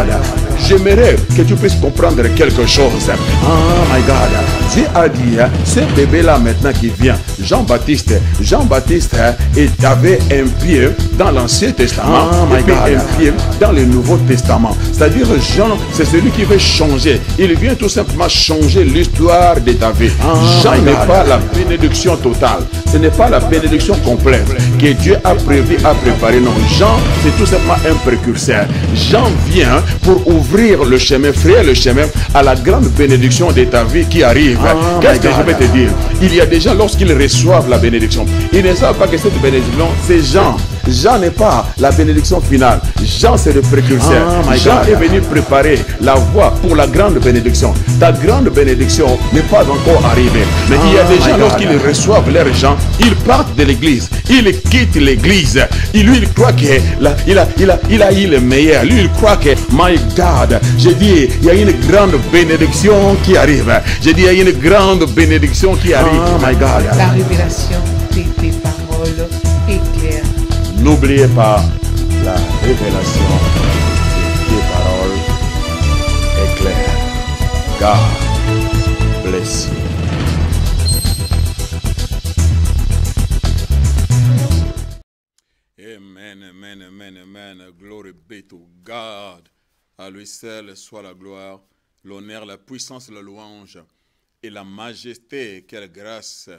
God. J'aimerais que tu puisses comprendre quelque chose. Oh my God. Dieu a dit, ce bébé-là maintenant qui vient, Jean-Baptiste, il avait un pied dans l'Ancien Testament et puis un pied dans le Nouveau Testament. C'est-à-dire Jean, c'est celui qui veut changer. Il vient tout simplement changer l'histoire de ta vie. Jean n'est pas la bénédiction totale. Ce n'est pas la bénédiction complète que Dieu a prévu, a préparé. Non, Jean, c'est tout simplement un précurseur. Jean vient pour ouvrir le chemin, frayer le chemin à la grande bénédiction de ta vie qui arrive. Qu'est-ce que je vais te dire? Il y a des gens, lorsqu'ils reçoivent la bénédiction, ils ne savent pas que cette bénédiction, c'est Jean. Jean n'est pas la bénédiction finale. Jean, c'est le précurseur. Jean est venu préparer la voie pour la grande bénédiction. Ta grande bénédiction n'est pas encore arrivée. Mais il y a des gens, lorsqu'ils reçoivent leur Jean, ils partent de l'église. Ils quittent l'église. Lui, il croit qu'il a eu le meilleur. Lui, il croit que, my God, j'ai dit, il y a une grande bénédiction qui arrive. J'ai dit, il y a une grande bénédiction qui arrive. My God. La révélation de tes paroles éclaire. N'oubliez pas la révélation de tes paroles éclair. God bless you. Amen, amen, amen, amen. Glory be to God. À lui seul soit la gloire, l'honneur, la puissance, la louange et la majesté. Quelle grâce,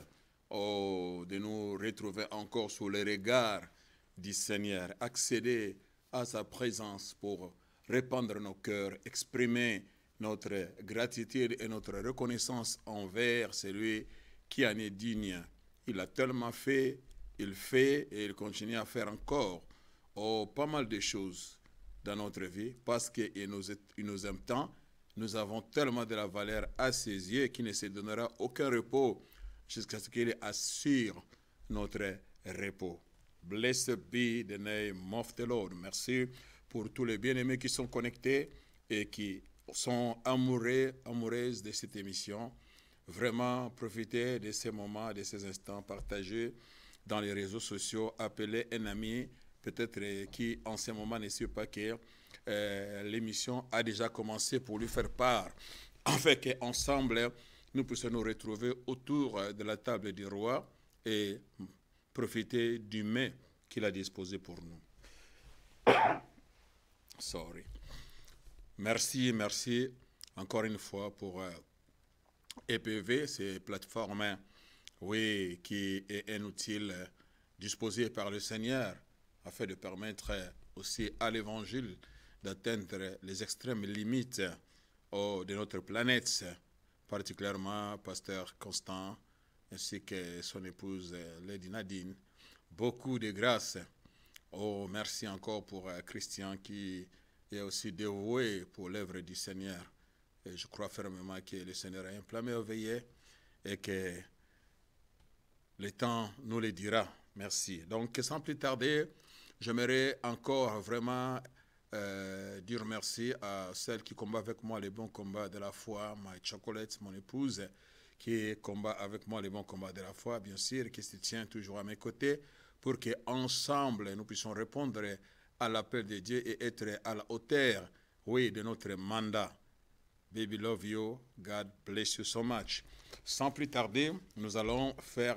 oh, de nous retrouver encore sous les regards du Seigneur. Accéder à sa présence pour répandre nos cœurs, exprimer notre gratitude et notre reconnaissance envers celui qui en est digne. Il a tellement fait, il fait et il continue à faire encore pas mal de choses dans notre vie parce qu'il nous aime tant. Nous avons tellement de la valeur à ses yeux qu'il ne se donnera aucun repos jusqu'à ce qu'il assure notre repos. Blessed be the name of the Lord. Merci pour tous les bien-aimés qui sont connectés et qui sont amoureuses de cette émission. Vraiment, profitez de ces moments, de ces instants, partagez dans les réseaux sociaux, appelez un ami, peut-être qui en ce moment ne sait pas que l'émission a déjà commencé pour lui faire part, afin qu'ensemble, nous puissions nous retrouver autour de la table du roi et profiter du mets qu'il a disposé pour nous. Sorry. Merci encore une fois pour EPV, ces plateformes, oui, qui est un outil disposé par le Seigneur afin de permettre aussi à l'Évangile d'atteindre les extrêmes limites de notre planète, particulièrement Pasteur Constant ainsi que son épouse Lady Nadine. Beaucoup de grâce. Oh, merci encore pour Christian qui est aussi dévoué pour l'œuvre du Seigneur. Et je crois fermement que le Seigneur a un plan merveilleux et que le temps nous le dira. Merci. Donc, sans plus tarder, j'aimerais encore vraiment dire merci à celle qui combat avec moi les bons combats de la foi, My Chocolate, mon épouse, qui combat avec moi les bons combats de la foi, bien sûr, qui se tient toujours à mes côtés, pour qu'ensemble, nous puissions répondre à l'appel de Dieu et être à la hauteur, oui, de notre mandat. Baby, love you. God bless you so much. Sans plus tarder, nous allons faire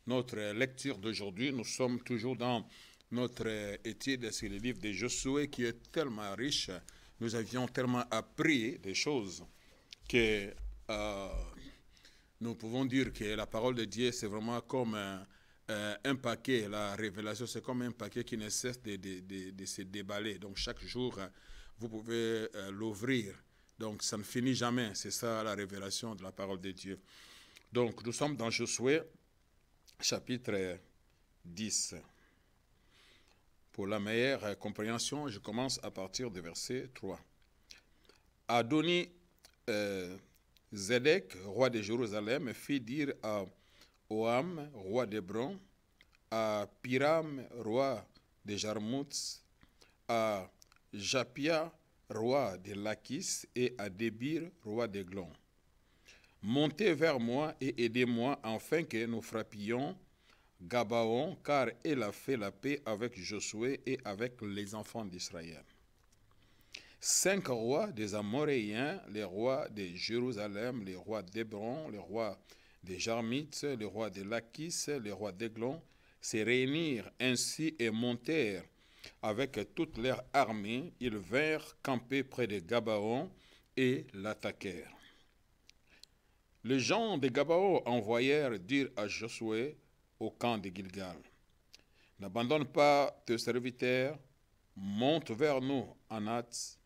notre lecture d'aujourd'hui. Nous sommes toujours dans notre étude sur le livre de Josué qui est tellement riche. Nous avions tellement appris des choses que nous pouvons dire que la parole de Dieu, c'est vraiment comme un paquet. La révélation, c'est comme un paquet qui ne cesse de se déballer. Donc, chaque jour, vous pouvez l'ouvrir. Donc, ça ne finit jamais. C'est ça la révélation de la parole de Dieu. Donc, nous sommes dans Josué, chapitre 10. Pour la meilleure compréhension, je commence à partir du verset 3. Adoni Zédek, roi de Jérusalem, fit dire à Oam, roi d'Hébron, à Piram, roi de Jarmuth, à Japia, roi de Lachis, et à Débir, roi d'Eglon. Montez vers moi et aidez-moi afin que nous frappions Gabaon, car elle a fait la paix avec Josué et avec les enfants d'Israël. 5 rois des Amoréens, les rois de Jérusalem, les rois d'Hébron, les rois des Jarmites, les rois de Lachis, les rois d'Eglon, se réunirent ainsi et montèrent avec toute leur armée. Ils vinrent camper près de Gabaon et l'attaquèrent. Les gens de Gabaon envoyèrent dire à Josué au camp de Gilgal: n'abandonne pas tes serviteurs, monte vers nous en hâte,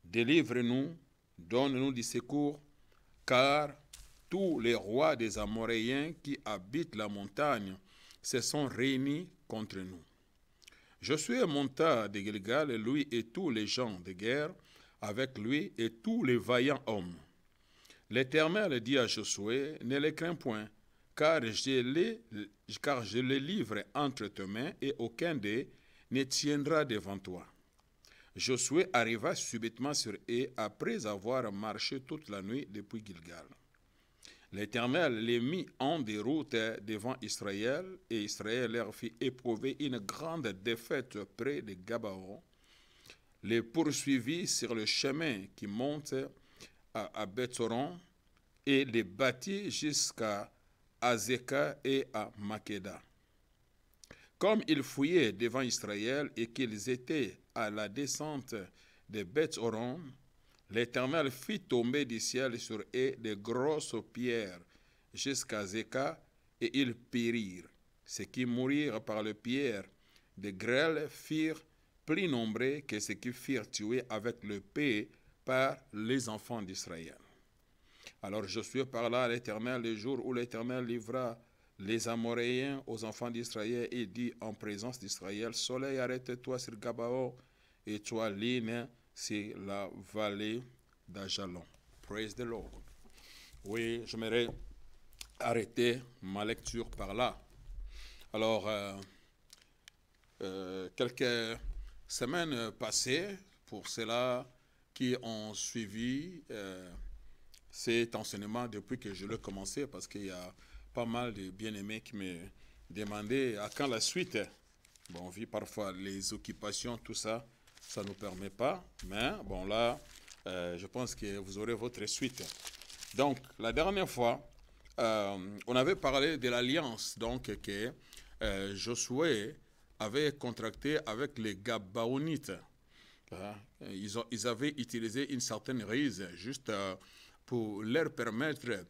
délivre-nous, donne-nous du secours, car tous les rois des Amoréens qui habitent la montagne se sont réunis contre nous. Josué monta de Gilgal, lui et tous les gens de guerre, avec lui et tous les vaillants hommes. L'Éternel dit à Josué: ne les crains point, car je les livre entre tes mains, et aucun d'eux ne tiendra devant toi. Josué arriva subitement sur eux après avoir marché toute la nuit depuis Gilgal. L'Éternel les mit en déroute devant Israël, et Israël leur fit éprouver une grande défaite près de Gabaon, les poursuivit sur le chemin qui monte à Beth-horon et les battit jusqu'à Azekah et à Makeda. Comme ils fouillaient devant Israël et qu'ils étaient à la descente de Beth-horon, l'Éternel fit tomber du ciel sur eux de grosses pierres jusqu'à Azekah, et ils périrent. Ceux qui mourirent par les pierres de grêle furent plus nombreux que ceux qui furent tués avec l'épée par les enfants d'Israël. Alors Josué parla à l'Éternel le jour où l'Éternel livra les Amoréens aux enfants d'Israël et dit en présence d'Israël: soleil, arrête-toi sur Gabaon, et toi, lune, sur la vallée d'Ajalon. Praise the Lord. Oui, j'aimerais arrêter ma lecture par là. Alors, quelques semaines passées, pour ceux-là qui ont suivi cet enseignement depuis que je l'ai commencé, parce qu'il y a pas mal de bien-aimés qui me demandaient à quand la suite. Bon, on vit parfois les occupations, tout ça, ça ne nous permet pas, mais bon là, je pense que vous aurez votre suite. Donc, la dernière fois, on avait parlé de l'alliance donc que Josué avait contracté avec les Gabaonites. Ils avaient utilisé une certaine ruse juste pour leur permettre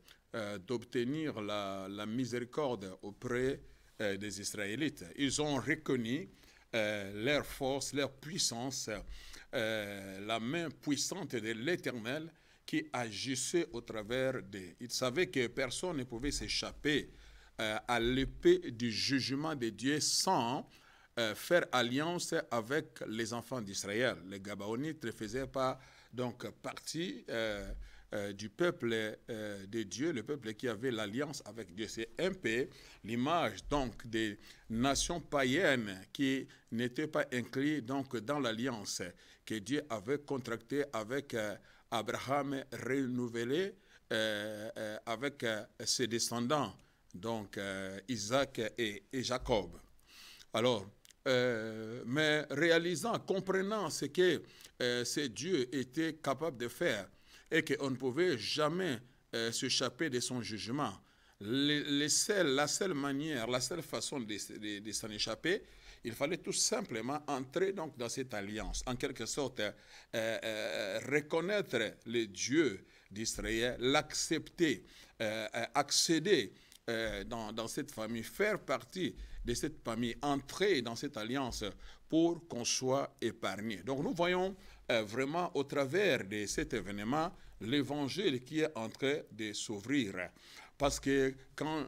d'obtenir la miséricorde auprès des Israélites. Ils ont reconnu leur force, leur puissance, la main puissante de l'Éternel qui agissait au travers d'eux. Ils savaient que personne ne pouvait s'échapper à l'épée du jugement de Dieu sans faire alliance avec les enfants d'Israël. Les Gabaonites ne faisaient pas donc partie du peuple de Dieu, le peuple qui avait l'alliance avec Dieu. C'est un peu l'image donc des nations païennes qui n'étaient pas incluses donc dans l'alliance que Dieu avait contractée avec Abraham, renouvelée avec ses descendants, donc Isaac et Jacob. Alors, mais réalisant, comprenant ce que ce Dieu était capable de faire et qu'on ne pouvait jamais s'échapper de son jugement, la seule manière, la seule façon de s'en échapper, il fallait tout simplement entrer donc dans cette alliance, en quelque sorte reconnaître le Dieu d'Israël, l'accepter, accéder dans cette famille, faire partie de cette famille, entrer dans cette alliance pour qu'on soit épargné. Donc nous voyons vraiment au travers de cet événement l'évangile qui est en train de s'ouvrir. Parce que quand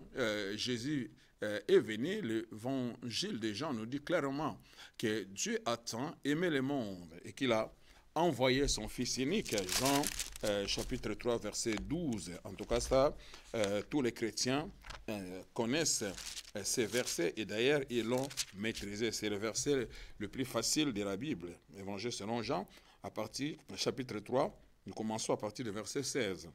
Jésus est venu, l'évangile de Jean nous dit clairement que Dieu a tant aimé le monde et qu'il a envoyé son Fils unique. Jean chapitre 3 verset 12. En tout cas ça, tous les chrétiens connaissent ces versets et d'ailleurs ils l'ont maîtrisé. C'est le verset le plus facile de la Bible. Évangile selon Jean, à partir du chapitre 3, nous commençons à partir du verset 16.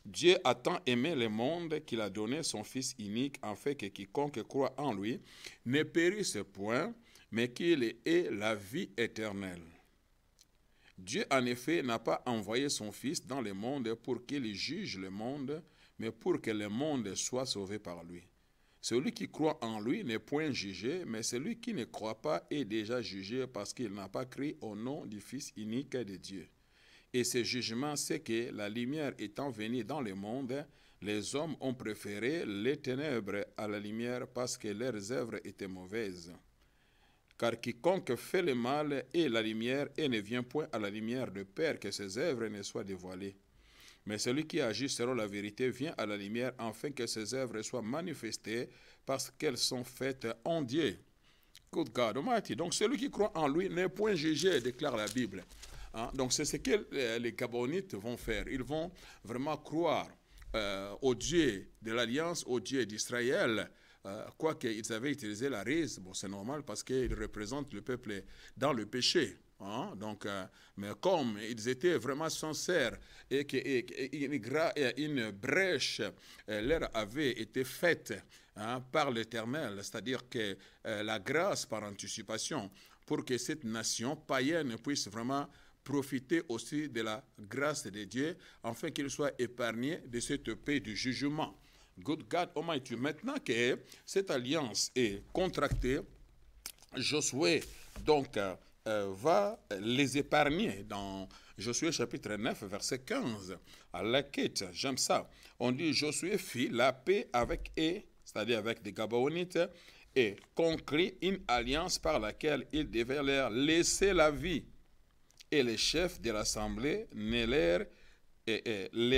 Dieu a tant aimé le monde qu'il a donné son Fils unique, afin que quiconque croit en lui ne périsse point, mais qu'il ait la vie éternelle. Dieu, en effet, n'a pas envoyé son Fils dans le monde pour qu'il juge le monde, mais pour que le monde soit sauvé par lui. Celui qui croit en lui n'est point jugé, mais celui qui ne croit pas est déjà jugé parce qu'il n'a pas cru au nom du Fils unique de Dieu. Et ce jugement, c'est que la lumière étant venue dans le monde, les hommes ont préféré les ténèbres à la lumière parce que leurs œuvres étaient mauvaises. Car quiconque fait le mal est la lumière et ne vient point à la lumière de peur que ses œuvres ne soient dévoilées. Mais celui qui agit selon la vérité vient à la lumière afin que ses œuvres soient manifestées parce qu'elles sont faites en Dieu. Good God Almighty. Donc celui qui croit en lui n'est point jugé, déclare la Bible. Hein? Donc c'est ce que les Gabonites vont faire. Ils vont vraiment croire au Dieu de l'Alliance, au Dieu d'Israël. Quoique ils avaient utilisé la rise, bon, c'est normal parce qu'ils représentent le peuple dans le péché. Hein? Donc, mais comme ils étaient vraiment sincères et qu'une brèche leur avait été faite par l'Éternel, c'est-à-dire que la grâce par anticipation pour que cette nation païenne puisse vraiment profiter aussi de la grâce de Dieu afin qu'il soit épargné de cette paix du jugement. Good God Almighty. Maintenant que cette alliance est contractée, Josué donc va les épargner dans Josué chapitre 9 verset 15 à la quête. J'aime ça. On dit Josué fit la paix avec eux, c'est-à-dire avec des Gabaonites, et conclut une alliance par laquelle il devait leur laisser la vie. Et les chefs de l'assemblée les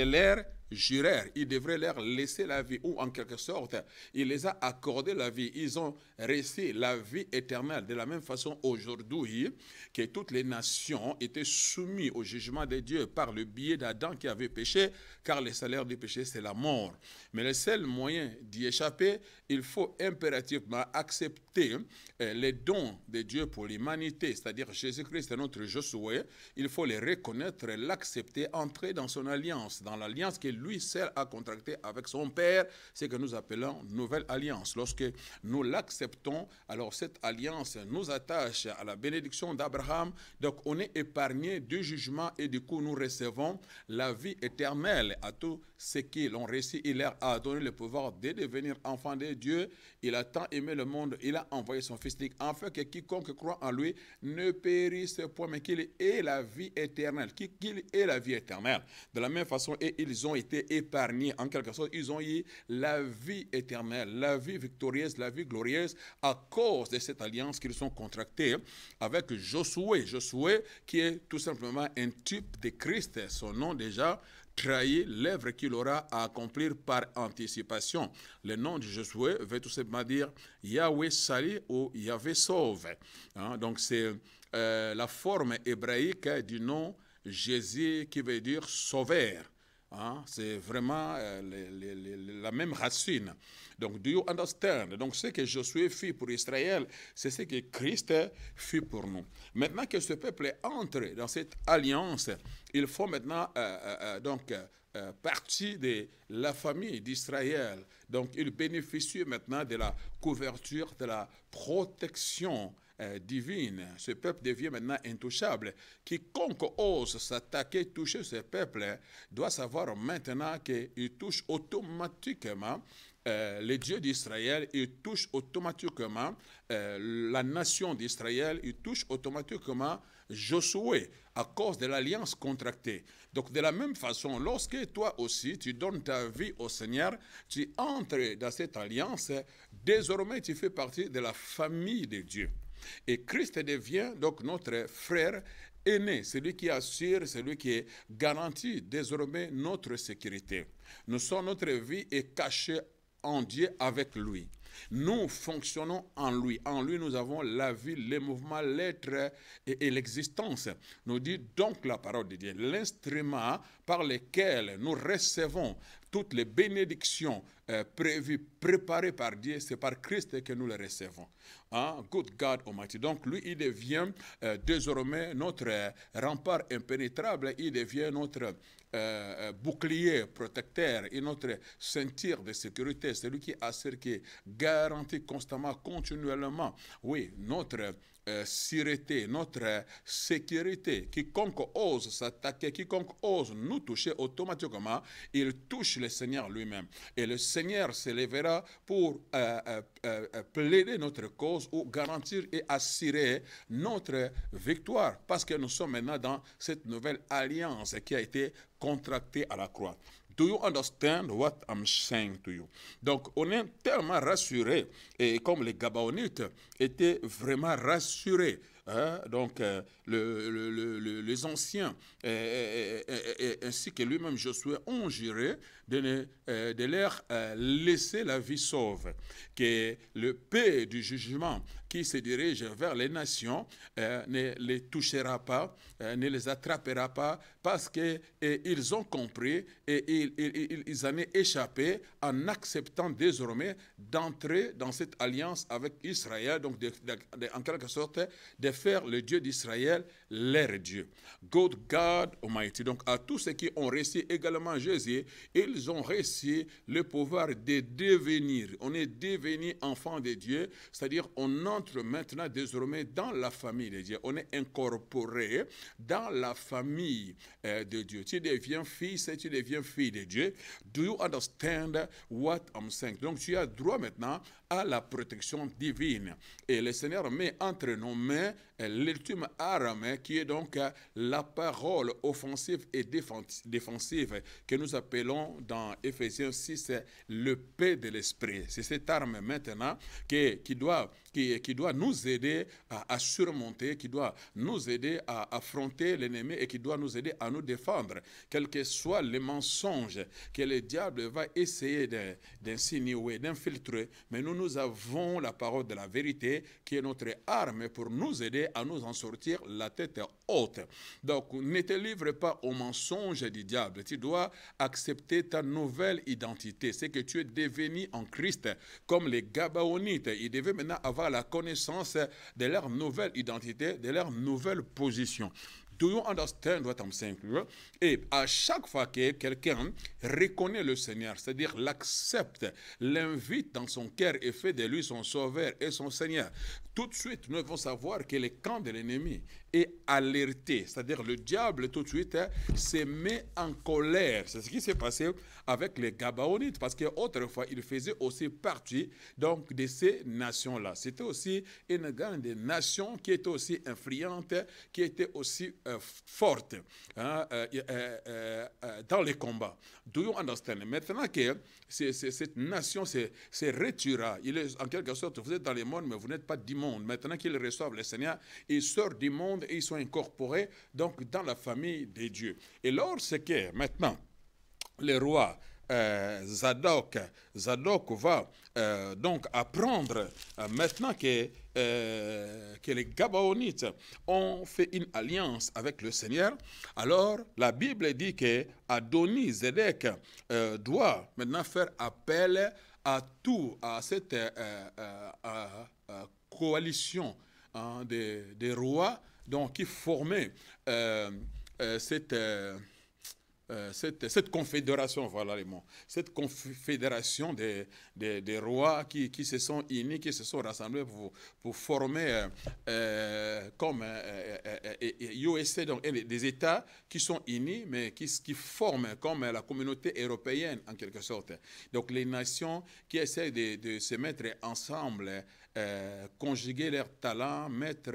leur jurèrent, ils devraient leur laisser la vie, ou en quelque sorte, il les a accordé la vie, ils ont reçu la vie éternelle. De la même façon, aujourd'hui, que toutes les nations étaient soumises au jugement de Dieu par le biais d'Adam qui avait péché, car le salaire du péché, c'est la mort. Mais le seul moyen d'y échapper, il faut impérativement accepter les dons de Dieu pour l'humanité, c'est-à-dire Jésus-Christ est notre Josué. Il faut les reconnaître, l'accepter, entrer dans son alliance, dans l'alliance que lui seul a contractée avec son Père, ce que nous appelons nouvelle alliance. Lorsque nous l'acceptons, alors cette alliance nous attache à la bénédiction d'Abraham, donc on est épargné du jugement et du coup nous recevons la vie éternelle à tous ceux qui l'ont reçu. Il leur a donné le pouvoir de devenir enfants de Dieu. Il a tant aimé le monde, il a envoyé son Fils unique, afin que quiconque croit en lui ne périsse point, mais qu'il ait la vie éternelle, qu'il ait la vie éternelle. De la même façon, et ils ont été épargnés, en quelque sorte, ils ont eu la vie éternelle, la vie victorieuse, la vie glorieuse, à cause de cette alliance qu'ils sont contractés avec Josué. Josué, qui est tout simplement un type de Christ, son nom déjà trahit l'œuvre qu'il aura à accomplir par anticipation. Le nom de Josué veut tout simplement dire Yahweh salit ou Yahweh sauve. Hein? Donc c'est la forme hébraïque du nom Jésus qui veut dire sauveur. Hein? C'est vraiment la même racine. Donc, do you understand? Donc, ce que Josué fit pour Israël, c'est ce que Christ fit pour nous. Maintenant que ce peuple entre dans cette alliance, il faut maintenant partie de la famille d'Israël. Donc, il bénéficie maintenant de la couverture, de la protection divine. Ce peuple devient maintenant intouchable. Quiconque ose s'attaquer, toucher ce peuple, doit savoir maintenant qu'il touche automatiquement le Dieu d'Israël, il touche automatiquement la nation d'Israël, il touche automatiquement Josué à cause de l'alliance contractée. Donc de la même façon, lorsque toi aussi tu donnes ta vie au Seigneur, tu entres dans cette alliance, désormais tu fais partie de la famille de Dieu. Et Christ devient donc notre frère aîné, celui qui assure, celui qui garantit désormais notre sécurité. Notre vie est cachée en Dieu avec lui. Nous fonctionnons en lui. En lui, nous avons la vie, les mouvements, l'être et l'existence. Nous dit donc la parole de Dieu, l'instrument par lequel nous recevons toutes les bénédictions prévues, préparées par Dieu, c'est par Christ que nous les recevons. Hein? Good God Almighty. Donc lui, il devient désormais notre rempart impénétrable, il devient notre bouclier protecteur et notre ceinture de sécurité, celui qui assure, qui garantit constamment, continuellement, oui, notre sûreté, notre sécurité. Quiconque ose s'attaquer, quiconque ose nous toucher, automatiquement, il touche le Seigneur lui-même. Et le Seigneur s'élèvera pour plaider notre cause ou garantir et assurer notre victoire. Parce que nous sommes maintenant dans cette nouvelle alliance qui a été contractée à la croix. Do you understand what I'm saying to you? Donc, on est tellement rassurés, et comme les Gabaonites étaient vraiment rassurés, hein, donc les anciens, ainsi que lui-même Josué, ont juré de leur laisser la vie sauve, que le paix du jugement qui se dirige vers les nations ne les touchera pas, ne les attrapera pas, parce qu'ils ont compris et ils en ont échappé en acceptant désormais d'entrer dans cette alliance avec Israël, donc en quelque sorte de faire le Dieu d'Israël leur Dieu. God Almighty. Donc à tous ceux qui ont reçu également Jésus, ils ont reçu le pouvoir de devenir. On est devenu enfant de Dieu, c'est-à-dire on entre maintenant désormais dans la famille de Dieu. On est incorporé dans la famille de Dieu. Tu deviens fils et tu deviens fille de Dieu. Do you understand what I'm saying? Donc tu as droit maintenant à la protection divine. Et le Seigneur met entre nos mains l'ultime arme qui est donc la parole offensive et défensive que nous appelons dans Éphésiens 6 le paix de l'esprit. C'est cette arme maintenant qui doit nous aider à surmonter, qui doit nous aider à affronter l'ennemi et qui doit nous aider à nous défendre, quels que soient les mensonges que le diable va essayer d'insinuer, d'infiltrer. Mais nous avons la parole de la vérité qui est notre arme pour nous aider à nous en sortir la tête haute. Donc, ne te livre pas aux mensonges du diable. Tu dois accepter ta nouvelle identité. C'est que tu es devenu en Christ comme les Gabaonites. Ils devaient maintenant avoir la connaissance de leur nouvelle identité, de leur nouvelle position. Do you understand what I'm saying? Et à chaque fois que quelqu'un reconnaît le Seigneur, c'est-à-dire l'accepte, l'invite dans son cœur et fait de lui son sauveur et son Seigneur, tout de suite, nous devons savoir que le camp de l'ennemi est alerté. C'est-à-dire le diable, tout de suite, se met en colère. C'est ce qui s'est passé avec les Gabaonites, parce qu'autrefois, ils faisaient aussi partie donc, de ces nations-là. C'était aussi une grande nation qui était aussi influente, qui était aussi forte hein, dans les combats. Do you understand? Maintenant que cette nation se retirera, il est, en quelque sorte, vous êtes dans le monde, mais vous n'êtes pas du monde. Maintenant qu'ils reçoivent le Seigneur, ils sortent du monde et ils sont incorporés donc, dans la famille de Dieu. Et lorsque maintenant, le roi Zadok va donc apprendre maintenant que les Gabaonites ont fait une alliance avec le Seigneur, alors la Bible dit que Adoni-Zédek doit maintenant faire appel à cette coalition des rois donc, qui formaient cette confédération, voilà les mots, cette confédération des rois qui se sont unis, qui se sont rassemblés pour former comme USA, donc des États qui sont unis, mais qui forment comme la communauté européenne en quelque sorte. Donc les nations qui essaient de se mettre ensemble, conjuguer leurs talents, mettre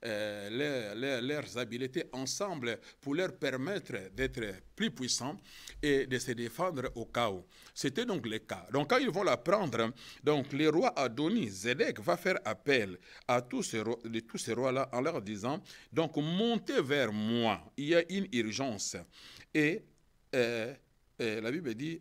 leurs habiletés ensemble pour leur permettre d'être plus puissants et de se défendre au cas où. C'était donc le cas. Donc quand ils vont l'apprendre, donc le roi Adoni-Zédek va faire appel à tous ces rois-là en leur disant, donc montez vers moi, il y a une urgence. Et la Bible dit,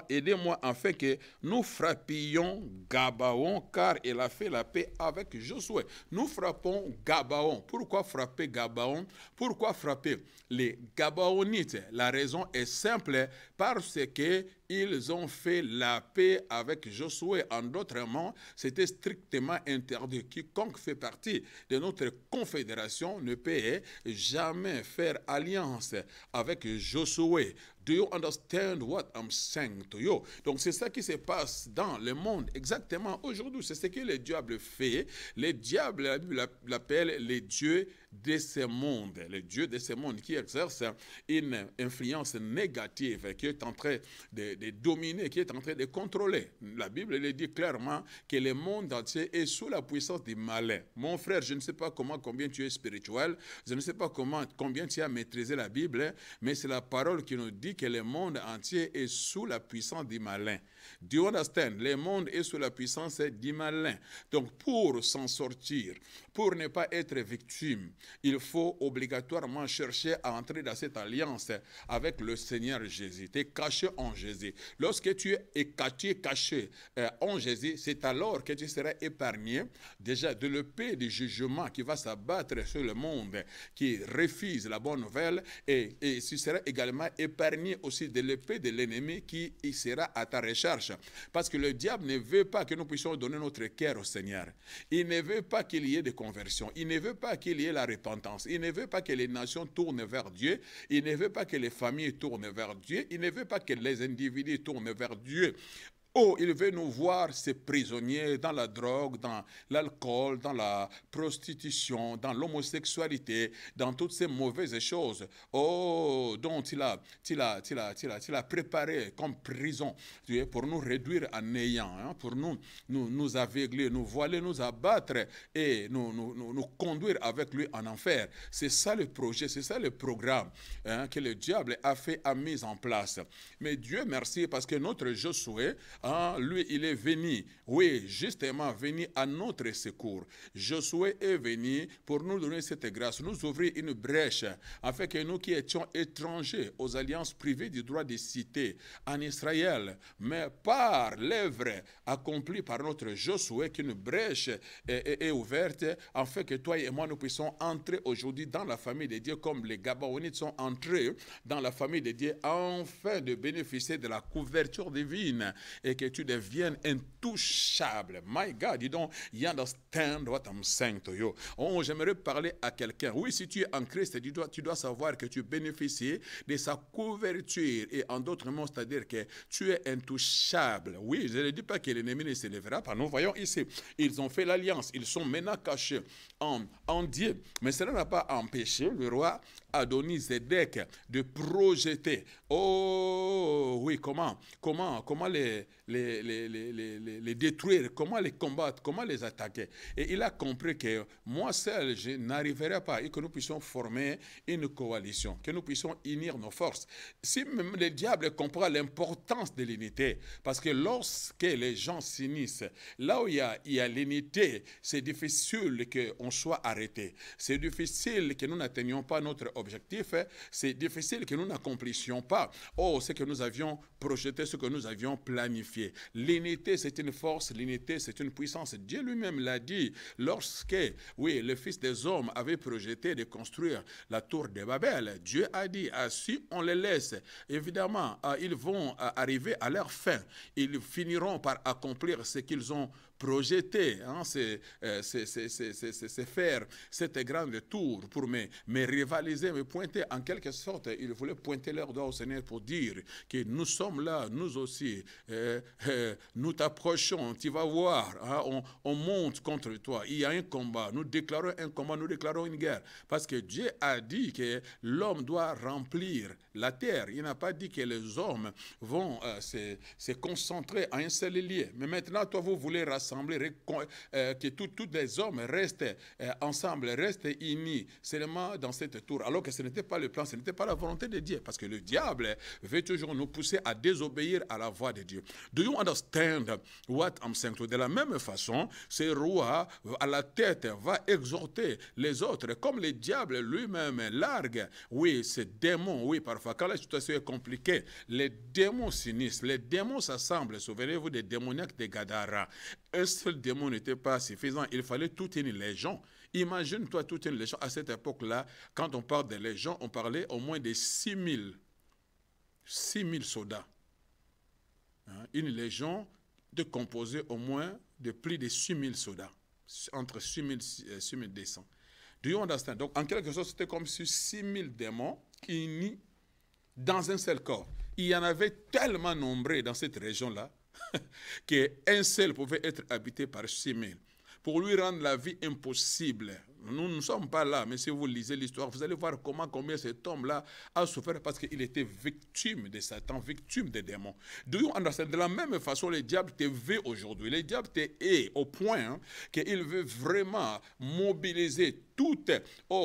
aidez-moi afin que nous frappions Gabaon, car il a fait la paix avec Josué. Nous frappons Gabaon. Pourquoi frapper Gabaon? Pourquoi frapper les Gabaonites? La raison est simple, parce que ils ont fait la paix avec Josué. En d'autres mots, c'était strictement interdit. Quiconque fait partie de notre confédération ne peut jamais faire alliance avec Josué. Do you understand what I'm saying to you? Donc c'est ça qui se passe dans le monde exactement aujourd'hui. C'est ce que le diable fait. Le diable, la Bible l'appelle les dieux de ce monde. Les dieux de ce monde qui exercent une influence négative, qui est en train de dominer, qui est en train de contrôler. La Bible le dit clairement que le monde entier est sous la puissance du malin. Mon frère, je ne sais pas combien tu es spirituel, je ne sais pas combien tu as maîtrisé la Bible, mais c'est la parole qui nous dit que le monde entier est sous la puissance du malin. Do you understand? Le monde est sous la puissance du malin. Donc, pour s'en sortir, pour ne pas être victime, il faut obligatoirement chercher à entrer dans cette alliance avec le Seigneur Jésus. Tu es caché en Jésus. Lorsque tu es caché en Jésus, c'est alors que tu seras épargné déjà de l'épée du jugement qui va s'abattre sur le monde, qui refuse la bonne nouvelle, et tu seras également épargné aussi de l'épée de l'ennemi qui sera à ta recherche. Parce que le diable ne veut pas que nous puissions donner notre cœur au Seigneur. Il ne veut pas qu'il y ait de conversion. Il ne veut pas qu'il y ait la repentance. Il ne veut pas que les nations tournent vers Dieu. Il ne veut pas que les familles tournent vers Dieu. Il ne veut pas que les individus tournent vers Dieu. Oh, il veut nous voir ces prisonniers dans la drogue, dans l'alcool, dans la prostitution, dans l'homosexualité, dans toutes ces mauvaises choses. Oh, dont il a préparé comme prison pour nous réduire à néant, hein, pour nous aveugler, nous voiler, nous abattre et nous conduire avec lui en enfer. C'est ça le projet, c'est ça le programme, hein, que le diable a mis en place. Mais Dieu merci parce que notre Josué, lui, il est venu, oui, justement, venu à notre secours. Josué est venu pour nous donner cette grâce, nous ouvrir une brèche, afin que nous qui étions étrangers aux alliances privées du droit de cité en Israël, mais par l'œuvre accomplie par notre Josué, qu'une brèche est ouverte, afin que toi et moi, nous puissions entrer aujourd'hui dans la famille de Dieu, comme les Gabaonites sont entrés dans la famille de Dieu, afin de bénéficier de la couverture divine, et que tu deviennes intouchable. My God, you don't understand what I'm saying to you. Oh, j'aimerais parler à quelqu'un. Oui, si tu es en Christ, tu dois savoir que tu bénéficies de sa couverture. Et en d'autres mots, c'est-à-dire que tu es intouchable. Oui, je ne dis pas que l'ennemi ne s'élèvera pas. Nous voyons ici, ils ont fait l'alliance. Ils sont maintenant cachés en Dieu. Mais cela n'a pas empêché le roi Adoni-Zédek de projeter. Oh, oui, comment les détruire, comment les combattre, comment les attaquer. Et il a compris que moi seul, je n'arriverai pas, et que nous puissions former une coalition, que nous puissions unir nos forces. Si même le diable comprend l'importance de l'unité, parce que lorsque les gens s'unissent, là où il y a l'unité, c'est difficile qu'on soit arrêté. C'est difficile que nous n'atteignions pas notre objectif. C'est difficile que nous n'accomplissions pas ce que nous avions projeté, ce que nous avions planifié. L'unité, c'est une force, l'unité, c'est une puissance. Dieu lui-même l'a dit lorsque, oui, le Fils des hommes avait projeté de construire la tour de Babel. Dieu a dit, si on les laisse, évidemment, ils vont arriver à leur fin. Ils finiront par accomplir ce qu'ils ont projeté, hein, c'est faire cette grande tour pour me rivaliser, me pointer en quelque sorte. Ils voulaient pointer leur doigt au Seigneur pour dire que nous sommes là, nous aussi, nous t'approchons, tu vas voir, hein, on monte contre toi, il y a un combat, nous déclarons un combat, nous déclarons une guerre, parce que Dieu a dit que l'homme doit remplir la terre. Il n'a pas dit que les hommes vont se concentrer à un seul lieu. Mais maintenant, toi, vous voulez rassembler, que tous les hommes restent ensemble, restent unis seulement dans cette tour, alors que ce n'était pas le plan, ce n'était pas la volonté de Dieu, parce que le diable veut toujours nous pousser à désobéir à la voix de Dieu. Do you understand what I'm saying? De la même façon, ce roi à la tête va exhorter les autres, comme le diable lui-même largue, oui, ces démons, oui, parfois, quand la situation est compliquée, les démons s'unissent, les démons s'assemblent. Souvenez-vous des démoniaques de Gadara. Un seul démon n'était pas suffisant, il fallait toute une légion. Imagine-toi toute une légion. À cette époque-là, quand on parle de légion, on parlait au moins de 6 000 soldats. hein, une légion de composée au moins de plus de 6000 soldats, entre 6000 et 6200. Do you understand? Donc, en quelque sorte, c'était comme si 6000 démons unis dans un seul corps. Il y en avait tellement nombreux dans cette région-là qu'un seul pouvait être habité par 6000. Pour lui rendre la vie impossible. Nous ne sommes pas là, mais si vous lisez l'histoire, vous allez voir combien cet homme-là a souffert parce qu'il était victime de Satan, victime des démons. Do you understand? De la même façon, le diable te veut aujourd'hui. Le diable te hait au point qu'il veut vraiment mobiliser toute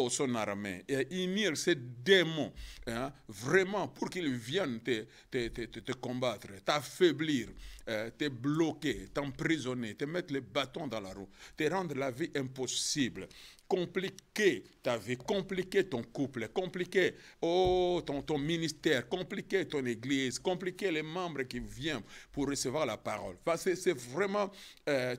son armée et unir ces démons, hein, vraiment pour qu'ils viennent te combattre, t'affaiblir, te bloquer, t'emprisonner, te mettre le bâton dans la roue, te rendre la vie impossible. Compliquer ta vie, compliquer ton couple, compliquer ton ministère, compliquer ton église, compliquer les membres qui viennent pour recevoir la parole. Enfin, c'est vraiment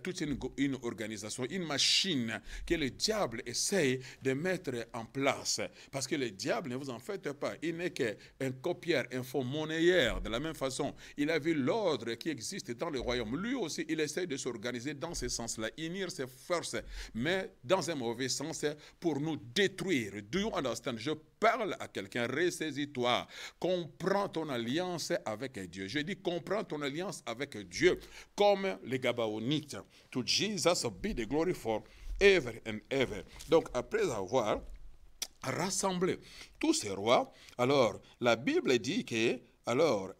toute une organisation, une machine que le diable essaye de mettre en place. Parce que le diable, ne vous en faites pas, il n'est qu'un copieur, un faux monnayeur. De la même façon, il a vu l'ordre qui existe dans le royaume. Lui aussi, il essaye de s'organiser dans ce sens-là, unir ses forces, mais dans un mauvais sens pour nous détruire. Do you understand? Je parle à quelqu'un, ressaisis-toi. Comprends ton alliance avec Dieu. Je dis comprends ton alliance avec Dieu, comme les Gabaonites. To Jesus be the glory for ever and ever. Donc après avoir rassemblé tous ces rois, alors la Bible dit que alors,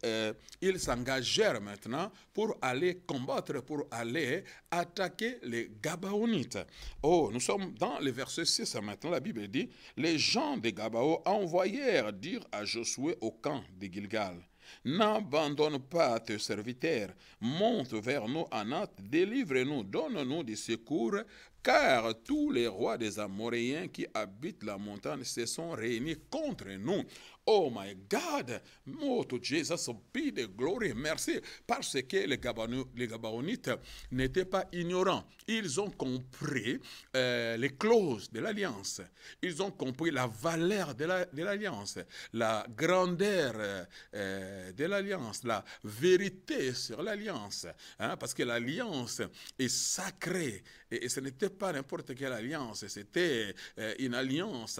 ils s'engagèrent maintenant pour aller combattre, pour aller attaquer les Gabaonites. Oh, nous sommes dans le verset 6 maintenant, la Bible dit, les gens de Gabao envoyèrent dire à Josué au camp de Gilgal, n'abandonne pas tes serviteurs, monte vers nous en hâte, délivre-nous, donne-nous des secours, car tous les rois des Amoréens qui habitent la montagne se sont réunis contre nous. Oh my God, oh to Jesus be the glory, merci, parce que les Gabaonites n'étaient pas ignorants. Ils ont compris les clauses de l'alliance. Ils ont compris la valeur de l'alliance, la grandeur de l'alliance, la vérité sur l'alliance. Hein, parce que l'alliance est sacrée et ce n'était pas n'importe quelle alliance, c'était une alliance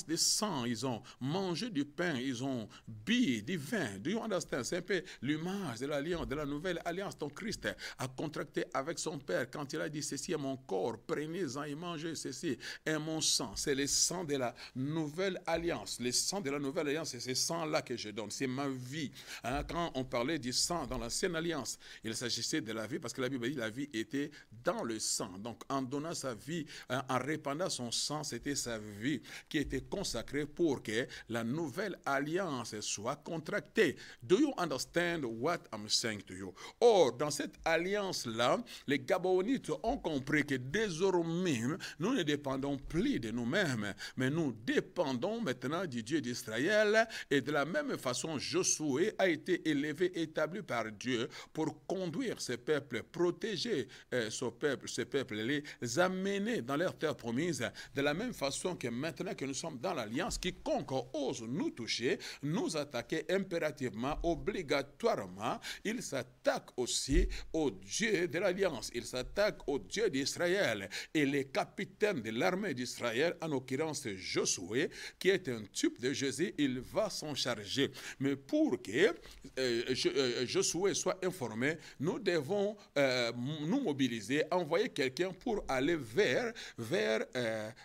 de sang. Ils ont mangé du pain, ils ont bu du vin. Do you understand? C'est un peu l'image de l'alliance, de la nouvelle alliance dont Christ a contracté avec son Père quand il a dit ceci est mon corps, prenez-en et mangez, ceci est mon sang. C'est le sang de la nouvelle alliance. Le sang de la nouvelle alliance, c'est ce sang-là que je donne, c'est ma vie. Hein, quand on parlait du sang dans l'ancienne alliance, il s'agissait de la vie parce que la Bible dit la vie était dans le sang. Donc en donnant sa vie, en répandant son sang, c'était sa vie qui était consacrée pour que la nouvelle alliance soit contractée. Do you understand what I'm saying to you? Or, dans cette alliance-là, les Gabaonites ont compris que désormais, nous ne dépendons plus de nous-mêmes, mais nous dépendons maintenant du Dieu d'Israël. Et de la même façon, Josué a été élevé, établi par Dieu pour conduire ces peuples, protéger ces peuples, les amener dans leur terre promise. De la même façon que maintenant que nous sommes dans l'alliance, quiconque ose nous toucher, nous attaquer impérativement, obligatoirement, il s'attaque aussi au Dieu de l'Alliance, il s'attaque au Dieu d'Israël. Et les capitaines de l'armée d'Israël, en l'occurrence Josué, qui est un type de Jésus, il va s'en charger. Mais pour que Josué soit informé, nous devons nous mobiliser, envoyer quelqu'un pour aller vers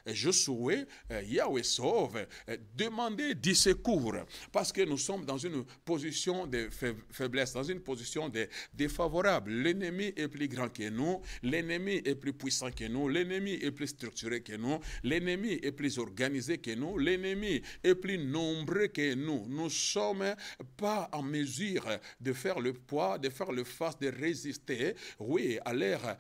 Josué, Yahweh sauve, demander du secours, parce que nous sommes dans une position de faiblesse, dans une position défavorable. L'ennemi est plus grand que nous, l'ennemi est plus puissant que nous, l'ennemi est plus structuré que nous, l'ennemi est plus organisé que nous, l'ennemi est plus nombreux que nous. Nous ne sommes pas en mesure de faire le poids, de faire le face, de résister, oui, à leur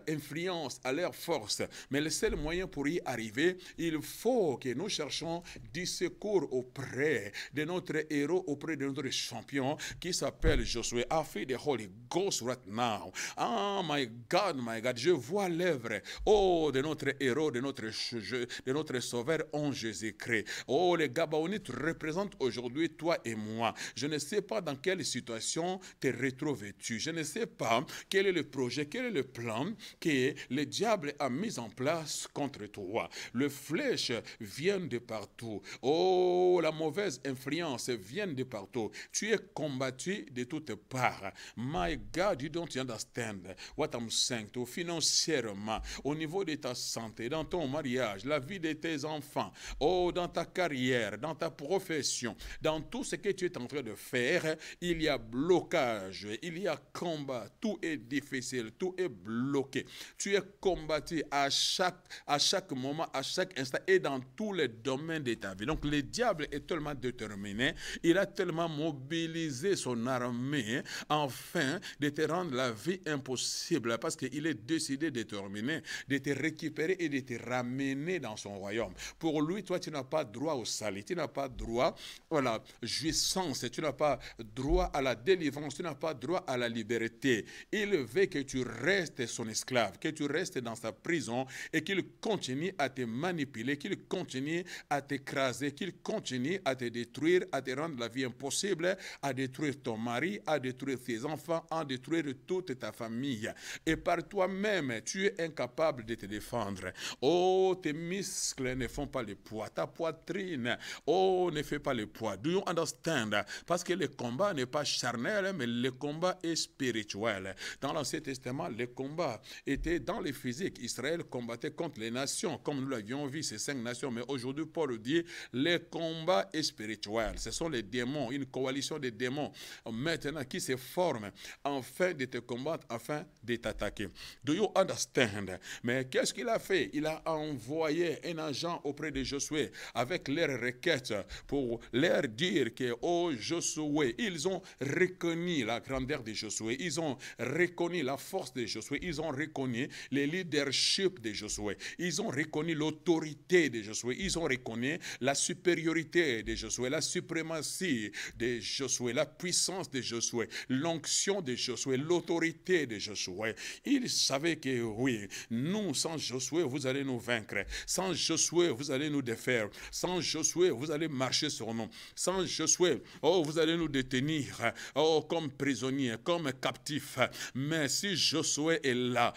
influence, puissance, à leur force. Mais le seul moyen pour y arriver, il faut que nous cherchions du secours auprès de notre héros, auprès de notre champion qui s'appelle Josué. I feel the Holy Ghost right now. Oh my God, je vois l'œuvre, oh, de notre héros, de notre sauveur en Jésus-Christ. Oh, les Gabaonites représentent aujourd'hui toi et moi. Je ne sais pas dans quelle situation te retrouves-tu. Je ne sais pas quel est le projet, quel est le plan que le diable a mis en place contre toi. Le flèche vient de partout. Oh, la mauvaise influence vient de partout. Tu es combattu de toutes parts. My God, you don't understand what I'm saying. Financièrement, au niveau de ta santé, dans ton mariage, la vie de tes enfants, oh, dans ta carrière, dans ta profession, dans tout ce que tu es en train de faire, il y a blocage, il y a combat, tout est difficile, tout est bloqué. Tu es combattu à chaque moment, à chaque instant et dans tous les domaines de ta vie. Donc le diable est tellement déterminé, il a tellement mobilisé son armée afin de te rendre la vie impossible parce qu'il est décidé, déterminé de te récupérer et de te ramener dans son royaume. Pour lui, toi, tu n'as pas droit au salut, tu n'as pas droit à la jouissance, tu n'as pas droit à la délivrance, tu n'as pas droit à la liberté. Il veut que tu restes son esclave, que tu restes dans sa prison et qu'il continue à te manipuler, qu'il continue à t'écraser, qu'il continue à te détruire, à te rendre la vie impossible, à détruire ton mari, à détruire tes enfants, à détruire toute ta famille. Et par toi-même, tu es incapable de te défendre. Oh, tes muscles ne font pas le poids. Ta poitrine, oh, ne fait pas le poids. Do you understand? Parce que le combat n'est pas charnel, mais le combat est spirituel. Dans l'Ancien Testament, le combat était dans le physique. Israël combattait contre les nations, comme nous l'avions vu, ces 5 nations. Mais aujourd'hui, Paul dit, le combat est spirituel. Ce sont les démons, une coalition de démons maintenant qui se forment afin de te combattre, afin de t'attaquer. Do you understand? Mais qu'est-ce qu'il a fait? Il a envoyé un agent auprès de Josué avec leurs requêtes pour leur dire que, oh Josué, ils ont reconnu la grandeur de Josué, ils ont reconnu la force de Josué, ils ont reconnu le leadership de Josué, ils ont reconnu l'autorité de Josué, ils ont reconnu la supériorité de Josué, la suprématie de Josué, la puissance de Josué, l'onction de Josué, l'autorité de Josué. Ils savaient que oui, nous, sans Josué, vous allez nous vaincre. Sans Josué, vous allez nous défaire. Sans Josué, vous allez marcher sur nous. Sans Josué, oh, vous allez nous détenir, oh, comme prisonniers, comme captifs. Mais si Josué est là,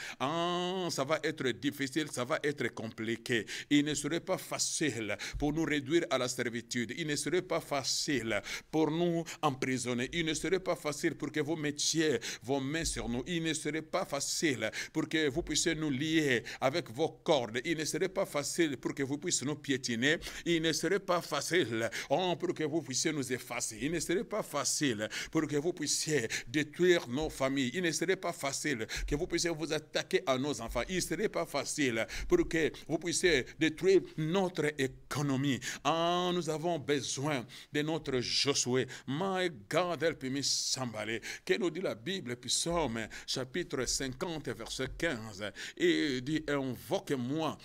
ça va être difficile, ça va être compliqué. Il ne serait pas facile pour nous réduire à la servitude. Il ne serait pas facile pour nous emprisonner. Il ne serait pas facile pour que vous mettiez vos mains sur nous. Il ne serait pas facile pour que vous puissiez nous lier avec vos cordes. Il ne serait pas facile pour que vous puissiez nous piétiner. Il ne serait pas facile pour que vous puissiez nous effacer. Il ne serait pas facile pour que vous puissiez détruire nos familles. Il ne serait pas facile que vous puissiez vous attaquer à nos enfants. Il ne serait pas facile pour que vous puissiez détruire notre économie. Nous avons besoin de notre Josué. My God, help me somebody. Que nous dit la Bible, Psaume chapitre 50, verset 15. Et il dit, invoque-moi,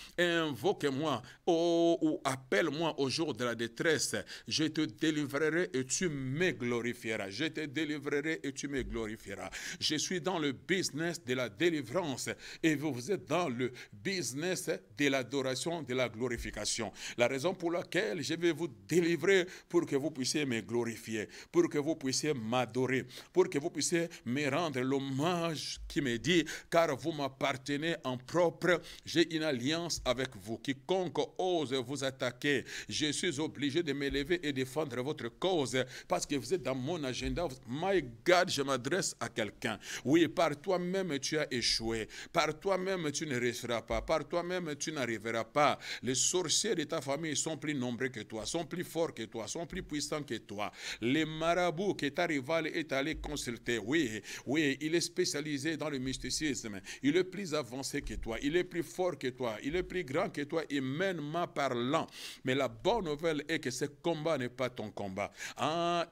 oh, ou appelle-moi au jour de la détresse. Je te délivrerai et tu me glorifieras. Je te délivrerai et tu me glorifieras. Je suis dans le business de la délivrance et vous êtes dans le business de l'adoration, de la glorification. La raison pour laquelle je vais vous délivrer pour que vous puissiez me glorifier, pour que vous puissiez m'adorer, pour que vous puissiez me rendre l'hommage qui me dit, car vous m'appartenez en propre, j'ai une alliance avec vous. Quiconque ose vous attaquer, je suis obligé de m'élever et défendre votre cause parce que vous êtes dans mon agenda. My God, je m'adresse à quelqu'un. Oui, par toi-même tu as échoué, par toi-même tu ne réussiras pas, par toi-même tu n'arriveras pas. Les sorciers de ta famille sont plus nombreux que toi, sont plus forts que toi, sont plus puissants que toi. Les marabouts que ta rival est allé consulter, oui, il est spécialisé dans le mysticisme, il est plus avancé que toi, il est plus fort que toi, il est plus grand que toi, humainement parlant. Mais la bonne nouvelle est que ce combat n'est pas ton combat.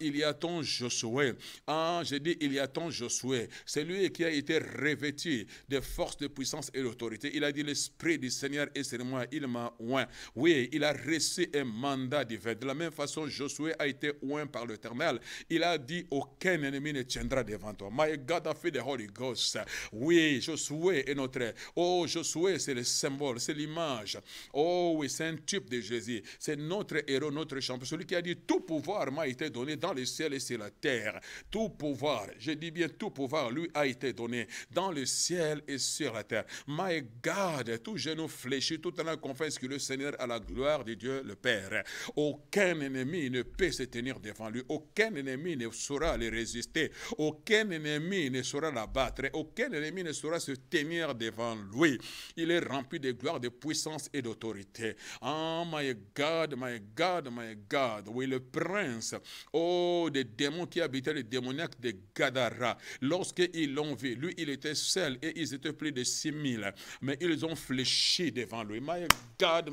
Il y a ton Josué. Je dis, il y a ton Josué. C'est lui qui a été revêtu de force, de puissance puissance et l'autorité. Il a dit, l'Esprit du Seigneur est sur moi, il m'a oint. Oui, il a reçu un mandat divin. De la même façon, Josué a été oint par l'Éternel. Il a dit, aucun ennemi ne tiendra devant toi. My God a fait the Holy Ghost. Oui, Josué est notre... Oh, Josué, c'est le symbole, c'est l'image. Oh oui, c'est un type de Jésus. C'est notre héros, notre champion. Celui qui a dit, tout pouvoir m'a été donné dans le ciel et sur la terre. Tout pouvoir, je dis bien tout pouvoir, lui a été donné dans le ciel et sur la terre. My God, tout genou fléchi, tout en confiance que le Seigneur a la gloire de Dieu le Père. Aucun ennemi ne peut se tenir devant lui. Aucun ennemi ne saura le résister. Aucun ennemi ne saura l'abattre. Aucun ennemi ne saura se tenir devant lui. Il est rempli de gloire, de puissance et d'autorité. Oh my God, my God, my God. Oui, le prince, oh, des démons qui habitaient les démoniaques de Gadara. Lorsqu'ils l'ont vu, lui, il était seul et ils étaient plus de 6000. Mais ils ont fléchi devant lui. My God,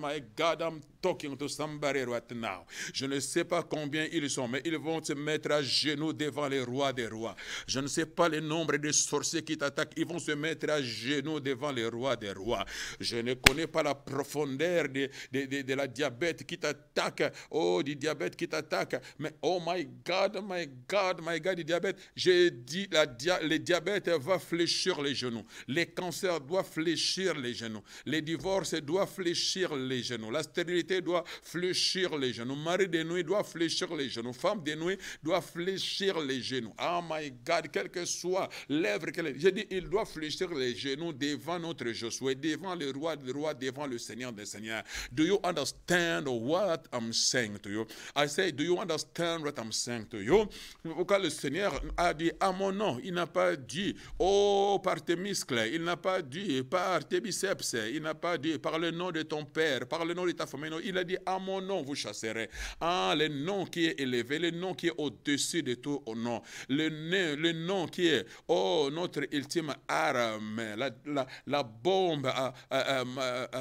I'm talking to somebody right now. Je ne sais pas combien ils sont, mais ils vont se mettre à genoux devant les rois des rois. Je ne sais pas le nombre de sorciers qui t'attaquent. Ils vont se mettre à genoux devant les rois des rois. Je ne connais pas la profondeur de la diabète qui t'attaque. Oh, du diabète qui t'attaque. Mais oh my God, my God, my God, du diabète. J'ai dit, le diabète va fléchir les genoux. Les cancers doivent fléchir les genoux. Les divorces doivent fléchir les genoux. La stérilité doit fléchir les genoux. Mari de nuit doit fléchir les genoux. Femme de nuit doit fléchir les genoux. Oh my God, quel que soit l'œuvre qu'elle est. J'ai dit, il doit fléchir les genoux devant notre Josué, devant le roi des rois, devant le Seigneur des seigneurs. Do you understand what I'm saying to you? I say, do you understand what I'm saying to you? Pourquoi le Seigneur a dit à mon nom, il n'a pas dit, oh, par tes muscles, il n'a pas dit par tes biceps, il n'a pas dit par le nom de ton père, par le nom de ta famille, non, il a dit à mon nom vous chasserez. Ah, le nom qui est élevé, le nom qui est au-dessus de tout nom, le nom qui est, oh, notre ultime arme, la bombe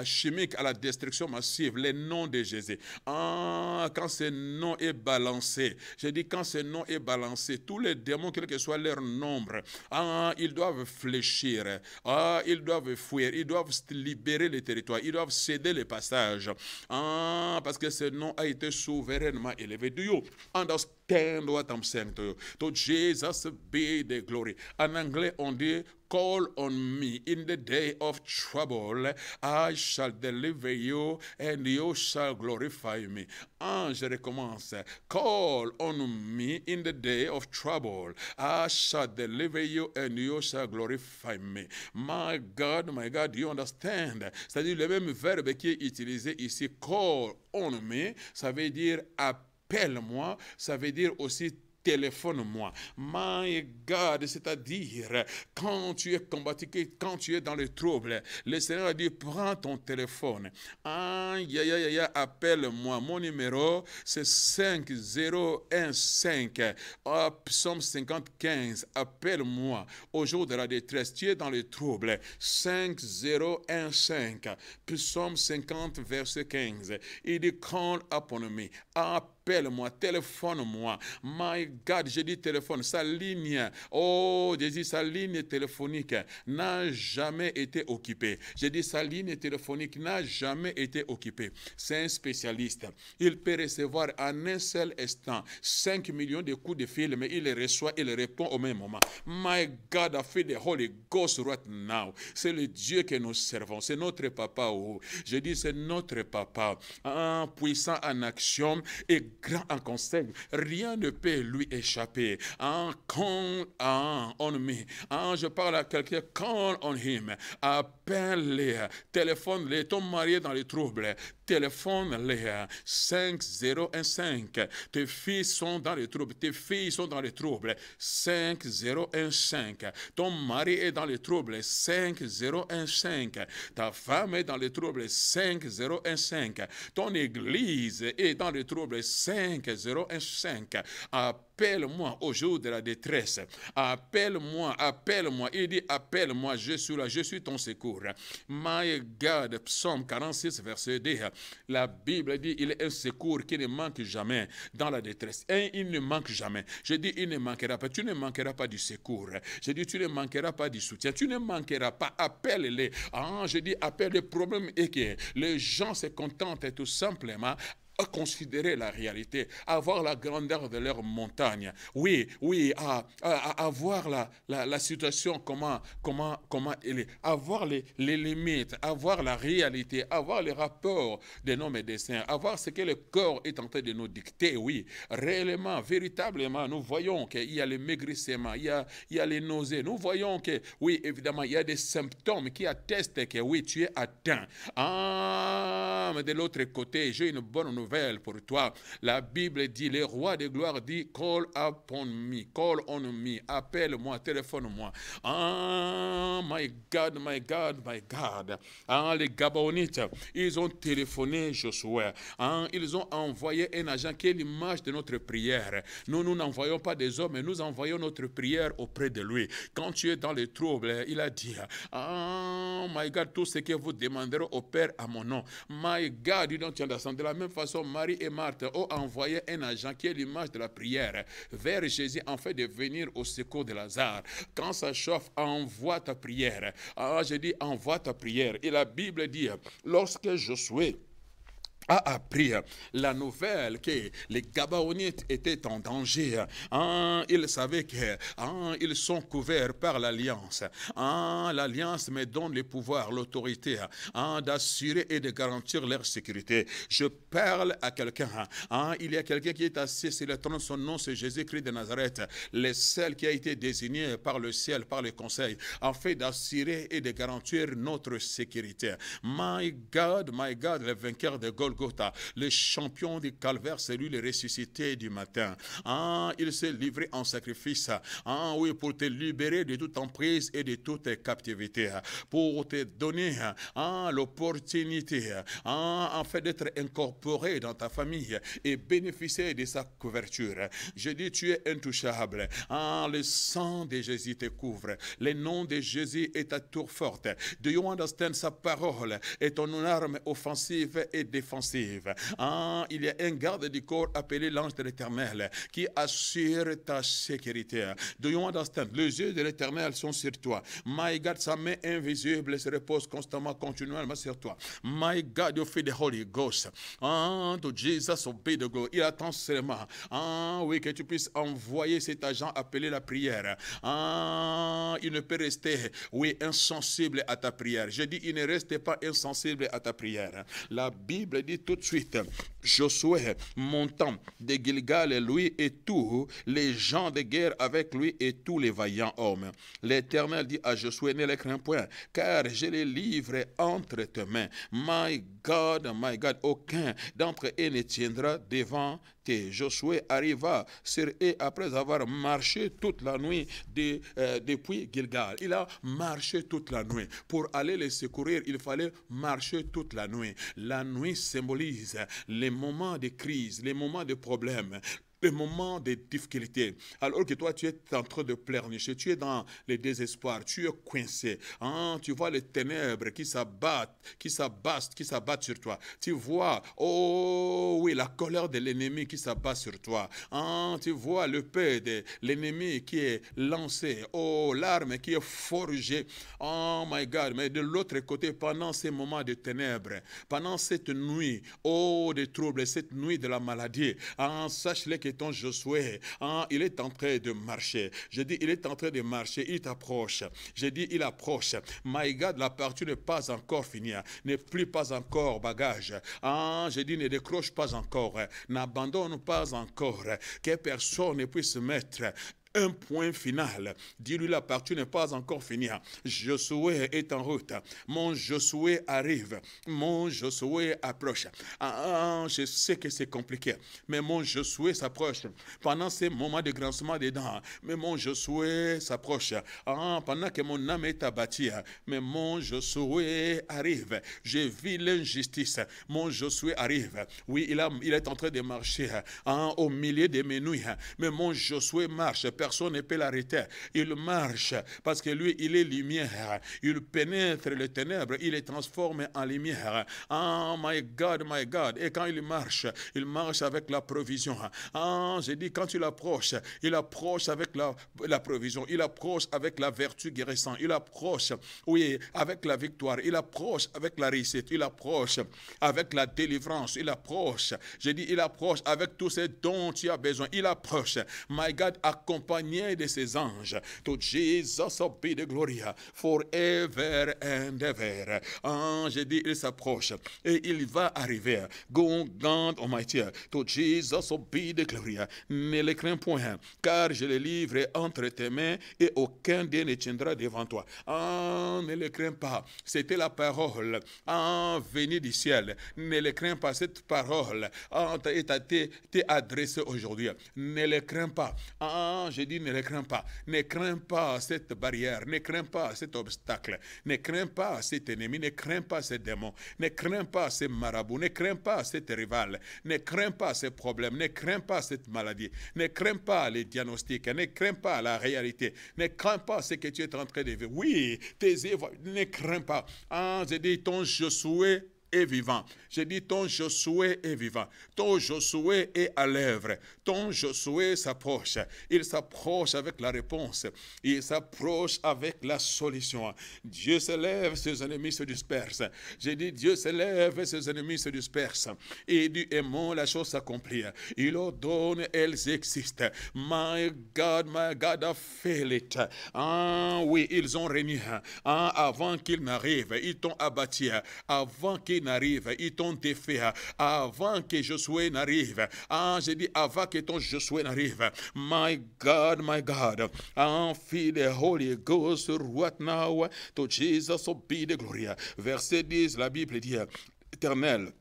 chimique à la destruction massive, le nom de Jésus. Ah, quand ce nom est balancé, je dis quand ce nom est balancé, tous les démons, quel que soit leur nombre, ah, ils doivent fléchir, ah, ils doivent fuir, ils doivent libérer les territoires, ils doivent céder les passages, ah, parce que ce nom a été souverainement élevé. Do you understand what I'm saying to you? To Jesus be the glory. En anglais, on dit, call on me in the day of trouble, I shall deliver you and you shall glorify me. Ah, je recommence. Call on me in the day of trouble, I shall deliver you and you shall glorify me. My God, do you understand? C'est-à-dire le même verbe qui est utilisé ici, call on me, ça veut dire appelle-moi, ça veut dire aussi téléphone-moi. My God, c'est-à-dire, quand tu es combattu, quand tu es dans le trouble, le Seigneur a dit, prends ton téléphone. Appelle-moi. Mon numéro, c'est 5015. Psaume 55. Appelle-moi au jour de la détresse. Tu es dans le trouble. 5015. Psaume 50, verset 15. Il dit, call upon me. Appelle-moi, téléphone-moi. My God, j'ai dit téléphone, sa ligne, oh, j'ai dit sa ligne téléphonique n'a jamais été occupée. J'ai dit sa ligne téléphonique n'a jamais été occupée. C'est un spécialiste. Il peut recevoir en un seul instant 5 millions de coups de fil, mais il les reçoit et les répond au même moment. My God a fait the Holy Ghost right now. C'est le Dieu que nous servons. C'est notre papa. Oh. Je dis c'est notre papa. Puissant en action et grand en conseil. Rien ne peut lui échapper. Call on me. Je parle à quelqu'un, call on him. Appelle-les, téléphone-les, ton mari est dans les troubles. Téléphone-les, 5015. Tes fils sont dans les troubles. Tes filles sont dans les troubles. 5015. Ton mari est dans les troubles. 5015. Ta femme est dans les troubles. 5015. Ton église est dans les troubles. 5 01 5. Appelle-moi au jour de la détresse. Appelle-moi, appelle-moi. Il dit, appelle-moi, je suis là, je suis ton secours. My God, Psaume 46, verset 2. La Bible dit, il est un secours qui ne manque jamais dans la détresse. Et il ne manque jamais. Je dis, il ne manquera pas. Tu ne manqueras pas du secours. Je dis, tu ne manqueras pas du soutien. Tu ne manqueras pas. Appelle-les. Je dis, appelle. Le problème est que les gens se contentent tout simplement à considérer la réalité, à voir la grandeur de leur montagne. Oui, à voir la situation, comment elle est, à voir les limites, à voir la réalité, à voir les rapports des noms et des saints, à voir ce que le corps est en train de nous dicter. Oui, réellement, véritablement, nous voyons qu'il y a le maigrissement, il y a les nausées. Nous voyons que, oui, évidemment, il y a des symptômes qui attestent que, oui, tu es atteint. Mais de l'autre côté, j'ai une bonne nouvelle pour toi. La Bible dit, le roi de gloire dit, call upon me, call on me, appelle-moi, téléphone-moi. My God, my God, my God. Les Gabaonites, ils ont téléphoné Josué. Ils ont envoyé un agent qui est l'image de notre prière. Nous n'envoyons pas des hommes, mais nous envoyons notre prière auprès de lui. Quand tu es dans les troubles, il a dit, my God, tout ce que vous demanderez au Père à mon nom. My God, you don't understand. De la même façon, Marie et Marthe ont envoyé un agent qui est l'image de la prière vers Jésus en fait de venir au secours de Lazare. Quand ça chauffe, envoie ta prière. Je dis, envoie ta prière. Et la Bible dit, lorsque Josué a appris la nouvelle que les Gabaonites étaient en danger. Ils savaient qu'ils sont couverts par l'alliance. L'alliance me donne le pouvoir, l'autorité d'assurer et de garantir leur sécurité. Je parle à quelqu'un. Il y a quelqu'un qui est assis sur le trône. Son nom, c'est Jésus-Christ de Nazareth. Le seul qui a été désigné par le ciel, par le conseil, en fait d'assurer et de garantir notre sécurité. My God, le vainqueur de Golgotha, le champion du calvaire, c'est lui le ressuscité du matin. Il s'est livré en sacrifice, oui, pour te libérer de toute emprise et de toute captivité, pour te donner l'opportunité en fait d'être incorporé dans ta famille et bénéficier de sa couverture. Je dis, tu es intouchable. Le sang de Jésus te couvre. Le nom de Jésus est ta tour forte. Do you understand? Sa parole est ton arme offensive et défensive. Il y a un garde du corps appelé l'ange de l'Éternel qui assure ta sécurité. Do you understand? Les yeux de l'Éternel sont sur toi. My God, sa main invisible se repose constamment, continuellement sur toi. My God, you feel the Holy Ghost. To Jesus obey the glory. Il attend seulement, oui, que tu puisses envoyer cet agent appeler la prière. Il ne peut rester, oui, insensible à ta prière. Je dis, il ne reste pas insensible à ta prière. La Bible dit tout de suite, Josué montant de Gilgal, lui et tous les gens de guerre avec lui et tous les vaillants hommes. L'Éternel dit à Josué, ne les crains point, car je les livre entre tes mains. My God, aucun d'entre eux ne tiendra devant tes. Josué arriva sur eux après avoir marché toute la nuit depuis Gilgal. Il a marché toute la nuit. Pour aller les secourir, il fallait marcher toute la nuit. La nuit symbolise les moments de crise, les moments de problèmes, les moments de difficulté, alors que toi tu es en train de pleurnicher, tu es dans le désespoir, tu es coincé, tu vois les ténèbres qui s'abattent sur toi, tu vois, oh oui, la colère de l'ennemi qui s'abat sur toi, tu vois le peu de l'ennemi qui est lancé, oh l'arme qui est forgée, oh my God, mais de l'autre côté, pendant ces moments de ténèbres, pendant cette nuit, oh des troubles, cette nuit de la maladie, sache-le que ton Josué, il est en train de marcher. Je dis, il est en train de marcher, il t'approche. Je dis, il approche. My God, la partie n'est pas encore finie, n'est plus pas encore bagage. Je dis, ne décroche pas encore, n'abandonne pas encore, que personne ne puisse mettre un point final. Dis-lui, la partie n'est pas encore finie. Josué est en route. Mon Josué arrive. Mon Josué approche. Je sais que c'est compliqué, mais mon Josué s'approche. Pendant ces moments de grincement des dents, mais mon Josué s'approche. Pendant que mon âme est abattue, mais mon Josué arrive. Je vis l'injustice. Mon Josué arrive. Oui, il est en train de marcher au milieu de mes nuits, mais mon Josué marche. Personne ne peut l'arrêter. Il marche parce que lui, il est lumière. Il pénètre les ténèbres. Il les transforme en lumière. My God, my God. Et quand il marche avec la provision. J'ai dit, quand il approche avec la provision. Il approche avec la vertu guérissante. Il approche, oui, avec la victoire. Il approche avec la réussite. Il approche avec la délivrance. Il approche. J'ai dit, il approche avec tous ces dont tu as besoin. Il approche. My God, accompagné de ses anges. To Jesus be the glory forever and ever. J'ai dit, il s'approche et il va arriver. God Almighty, to Jesus be the glory. Ne le crains point, car je le livre entre tes mains et aucun d'eux ne tiendra devant toi. Ne le crains pas. C'était la parole venue du ciel. Ne le crains pas. Cette parole t'est adressée aujourd'hui. Ne le crains pas. Je dis, ne le crains pas. Ne crains pas cette barrière. Ne crains pas cet obstacle. Ne crains pas cet ennemi. Ne crains pas ces démons. Ne crains pas ces marabouts. Ne crains pas cette rival. Ne crains pas ces problèmes. Ne crains pas cette maladie. Ne crains pas les diagnostics. Ne crains pas la réalité. Ne crains pas ce que tu es en train de vivre. Oui, tes œuvres. Ne crains pas. Je dis, ton Josué est vivant. J'ai dit, ton Josué est vivant. Ton Josué est à l'œuvre. Ton Josué s'approche. Il s'approche avec la réponse. Il s'approche avec la solution. Dieu se lève, ses ennemis se dispersent. J'ai dit, Dieu se lève, ses ennemis se dispersent. Et du aimant, la chose s'accomplit. Il ordonne, elles existent. My God, I feel it. Oui, ils ont régné. Avant qu'ils n'arrivent, ils t'ont abattu. Avant qu'ils n'arrive, ils t'ont défait avant que Josué n'arrive. J'ai dit avant que ton Josué n'arrive. My God, feel the Holy Ghost right now to Jesus be the glory. Verset 10, la Bible dit, Éternel,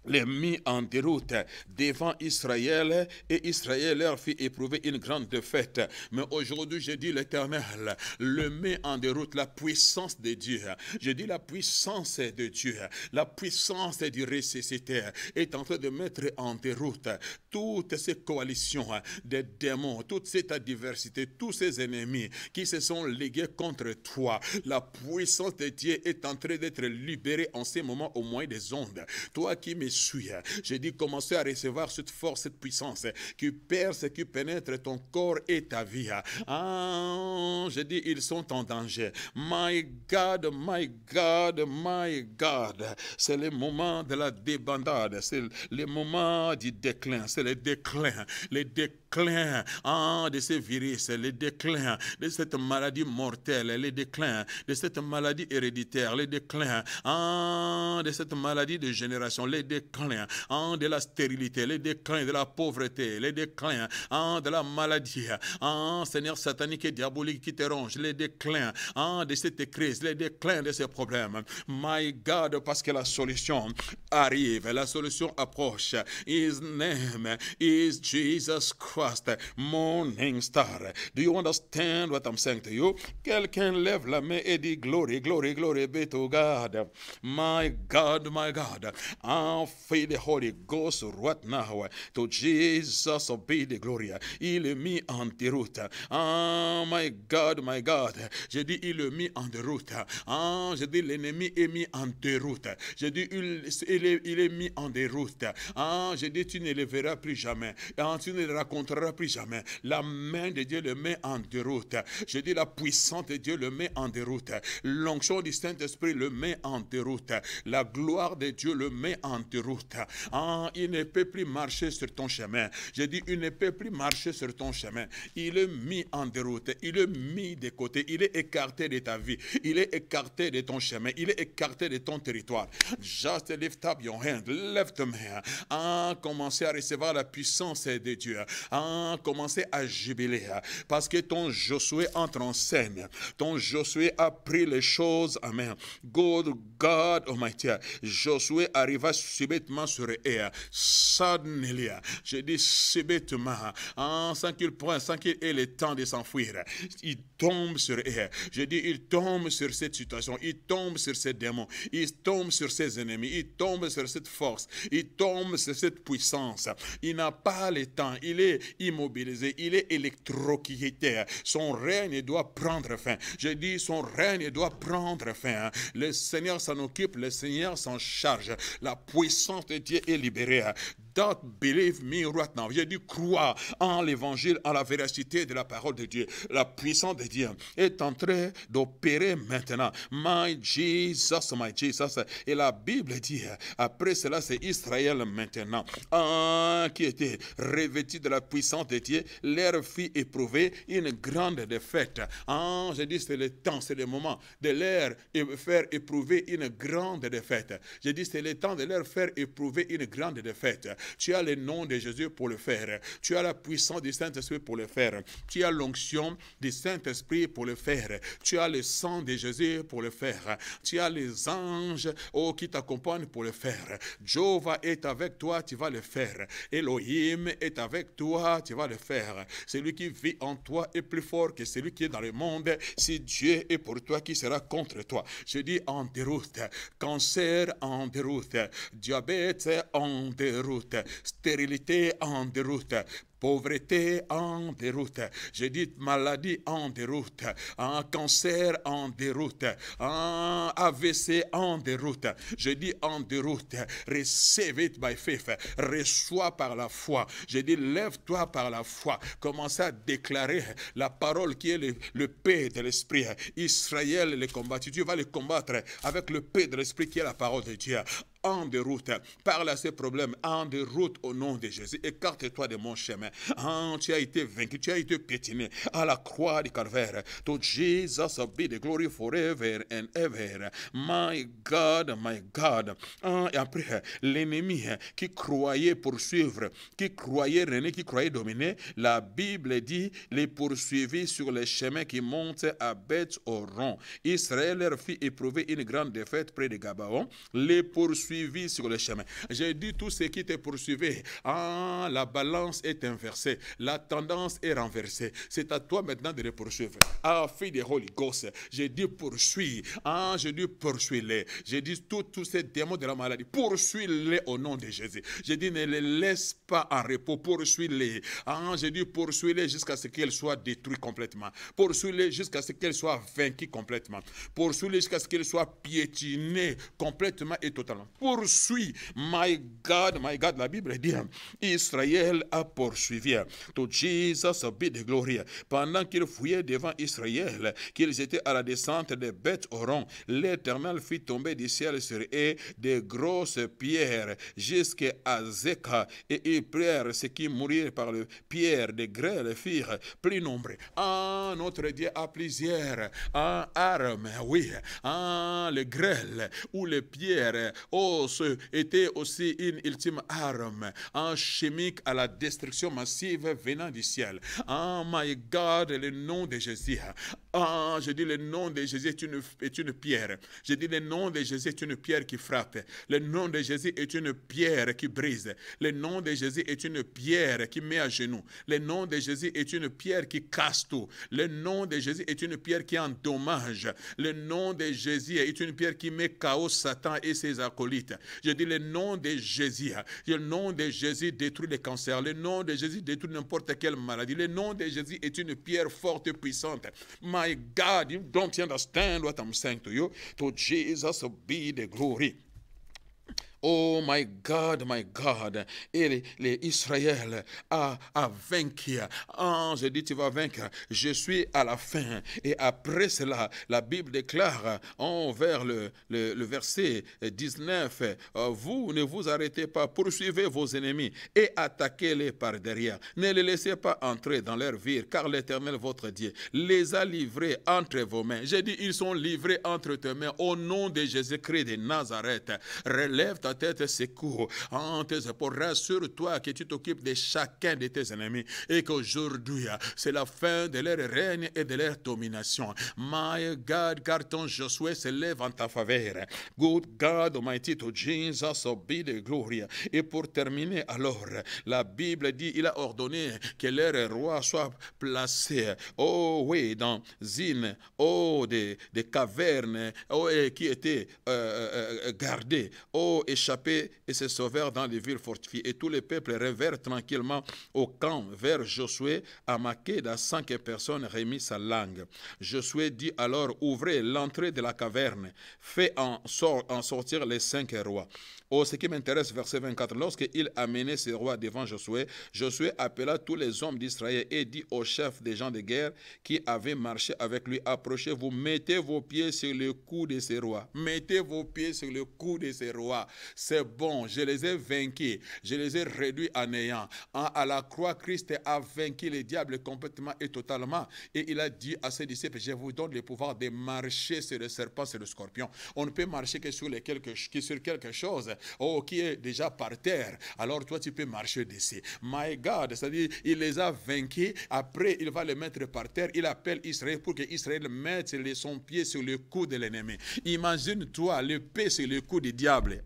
les mis en déroute devant Israël, et Israël leur fit éprouver une grande défaite. Mais aujourd'hui, je dis l'Éternel, le met en déroute, la puissance de Dieu. Je dis la puissance de Dieu, la puissance du ressuscité est en train de mettre en déroute toutes ces coalitions des démons, toute cette adversité, tous ces ennemis qui se sont ligués contre toi. La puissance de Dieu est en train d'être libérée en ces moments au moyen des ondes. Toi qui me suis, j'ai dit, commencez à recevoir cette force, cette puissance qui perce, qui pénètre ton corps et ta vie. J'ai dit, ils sont en danger. My God, c'est le moment de la débandade, c'est le moment du déclin, c'est le déclin de ces virus, le déclin de cette maladie mortelle, le déclin de cette maladie héréditaire, le déclin de cette maladie de génération, le déclin de la stérilité, le déclin de la pauvreté, le déclin de la maladie, Seigneur satanique et diabolique qui te ronge, le déclin de cette crise, le déclin de ces problèmes. My God, parce que la solution arrive, la solution approche. His name is Jesus Christ, morning star. Do you understand what I'm saying to you? Quelqu'un lève la main et dit glory, glory, glory be to God. My God, I feel the Holy Ghost right now. To Jesus be the glory. Il est mis en déroute. My God, j'ai dit il est mis en déroute. J'ai dit l'ennemi est mis en déroute. J'ai dit il est mis en déroute. J'ai dit tu ne le verras plus jamais. Tu ne le raconteras plus jamais. La main de Dieu le met en déroute. J'ai dit la puissance de Dieu le met en déroute. L'onction du Saint-Esprit le met en déroute. La gloire de Dieu le met en déroute. Il ne peut plus marcher sur ton chemin. J'ai dit il ne peut plus marcher sur ton chemin. Il est mis en déroute. Il est mis de côté. Il est écarté de ta vie. Il est écarté de ton chemin. Il est écarté de ton territoire. Just lift up your hand. Lève ta main. Commencez à recevoir la puissance de Dieu. commencez à jubiler, parce que ton Josué entre en scène. Ton Josué a pris les choses en main. God Almighty. Josué arriva subitement sur eux. Suddenly, je dis subitement, sans qu'il ait le temps de s'enfuir. Il tombe sur eux. Je dis, il tombe sur cette situation. Il tombe sur ces démons. Il tombe sur ses ennemis. Il tombe sur cette force. Il tombe sur cette puissance. Il n'a pas le temps. Il est immobilisé. Il est électrocuté. Son règne doit prendre fin. Je dis, son règne doit prendre fin. Le Seigneur s'en occupe. Le Seigneur s'en charge. La puissance de Dieu est libérée. Don't believe me right now. J'ai dû croire en l'évangile, en la véracité de la parole de Dieu. La puissance de Dieu est en train d'opérer maintenant. My Jesus, my Jesus. Et la Bible dit, après cela, c'est Israël maintenant, qui était revêtu de la puissance de Dieu, leur fit éprouver une grande défaite. Je dis, c'est le temps, c'est le moment de leur faire éprouver une grande défaite. Je dis, c'est le temps de leur faire éprouver une grande défaite. Tu as le nom de Jésus pour le faire. Tu as la puissance du Saint-Esprit pour le faire. Tu as l'onction du Saint-Esprit pour le faire. Tu as le sang de Jésus pour le faire. Tu as les anges qui t'accompagnent pour le faire. Jéhovah est avec toi, tu vas le faire. Elohim est avec toi, tu vas le faire. Celui qui vit en toi est plus fort que celui qui est dans le monde. Si Dieu est pour toi, qui sera contre toi? Je dis en déroute. Cancer en déroute. Diabète en déroute. Stérilité en déroute. Pauvreté en déroute. Je dis maladie en déroute. Cancer en déroute. AVC en déroute. Je dis en déroute. Receive it by faith. Reçois par la foi. Je dis lève-toi par la foi. Commence à déclarer la parole qui est le paix de l'esprit. Israël le combattu. Dieu va le combattre avec le paix de l'esprit qui est la parole de Dieu. En déroute, parle à ces problèmes, en déroute au nom de Jésus. Écarte-toi de mon chemin. Tu as été vaincu, tu as été piétiné à la croix du calvaire. To Jesus be the glory forever and ever. My God, my God. Et après, l'ennemi qui croyait poursuivre, qui croyait régner, qui croyait dominer, la Bible dit, les poursuivit sur les chemins qui montent à Beth-Horon. Israël leur fit éprouver une grande défaite près de Gabaon. Les poursuivit sur le chemin. J'ai dit tout ce qui te poursuivait. La balance est inversée. La tendance est renversée. C'est à toi maintenant de les poursuivre. Fille de Holy Ghost, j'ai dit poursuis. J'ai dit poursuis-les. J'ai dit tous ces démons de la maladie. Poursuis-les au nom de Jésus. J'ai dit ne les laisse pas en repos. Poursuis-les. J'ai dit poursuis-les jusqu'à ce qu'elles soient détruites complètement. Poursuis-les jusqu'à ce qu'elles soient vaincues complètement. Poursuis-les jusqu'à ce qu'elles soient piétinées complètement et totalement. Poursuis, my God, la Bible dit, Israël a poursuivi. To Jesus be the glory. Pendant qu'ils fouillaient devant Israël, qu'ils étaient à la descente de Beth-Horon, l'Éternel fit tomber du ciel sur eux de grosses pierres jusqu'à Zeka, et ils prirent ceux qui mourirent par le pierre de grêle firent plus nombreux. Notre Dieu a plusieurs armes, oui, le grêle ou les pierres, était aussi une ultime arme chimique à la destruction massive venant du ciel. My God, le nom de Jésus. Je dis le nom de Jésus est une pierre. Je dis le nom de Jésus est une pierre qui frappe. Le nom de Jésus est une pierre qui brise. Le nom de Jésus est une pierre qui met à genoux. Le nom de Jésus est une pierre qui casse tout. Le nom de Jésus est une pierre qui endommage. Le nom de Jésus est une pierre qui met KO Satan et ses acolytes. Je dis le nom de Jésus. Le nom de Jésus détruit les cancers. Le nom de Jésus détruit n'importe quelle maladie. Le nom de Jésus est une pierre forte et puissante. My God, you don't understand what I'm saying to you. To Jesus be the glory. Oh my God, et Israël a vaincu. Je dis tu vas vaincre. Je suis à la fin. Et après cela, la Bible déclare vers le verset 19, vous ne vous arrêtez pas, poursuivez vos ennemis et attaquez-les par derrière. Ne les laissez pas entrer dans leur ville, car l'Éternel, votre Dieu, les a livrés entre vos mains. J'ai dit, ils sont livrés entre tes mains. Au nom de Jésus-Christ de Nazareth, relève ta ta tête secours, en tes épaules. Rassure-toi que tu t'occupes de chacun de tes ennemis et qu'aujourd'hui, c'est la fin de leur règne et de leur domination. My God, car ton Josué se lève en ta faveur. Good God Almighty, to Jesus be the glory. Et pour terminer, alors, la Bible dit, il a ordonné que leur roi soit placé, oh oui, dans une, oh, des cavernes, oh, qui étaient gardées, oh, échappés et se sauvèrent dans les villes fortifiées. Et tous les peuples revinrent tranquillement au camp vers Josué à Makéda sans que personne remît sa langue. Josué dit alors, ouvrez l'entrée de la caverne, fait en sortir les 5 rois. Oh, ce qui m'intéresse, verset 24, lorsqu'il amenait ses rois devant Josué, Josué appela tous les hommes d'Israël et dit aux chefs des gens de guerre qui avaient marché avec lui, approchez-vous, mettez vos pieds sur le cou de ces rois. Mettez vos pieds sur le cou de ces rois. C'est bon, je les ai vaincus, je les ai réduits à néant. À la croix, Christ a vaincu le diable complètement et totalement. Et il a dit à ses disciples, je vous donne le pouvoir de marcher sur le serpent, sur le scorpion. On ne peut marcher que sur quelque chose, oh, qui est déjà par terre. Alors toi, tu peux marcher dessus. My God, c'est-à-dire, il les a vaincus. Après, il va les mettre par terre. Il appelle Israël pour que Israël mette son pied sur le cou de l'ennemi. Imagine-toi l'épée sur le cou du diable.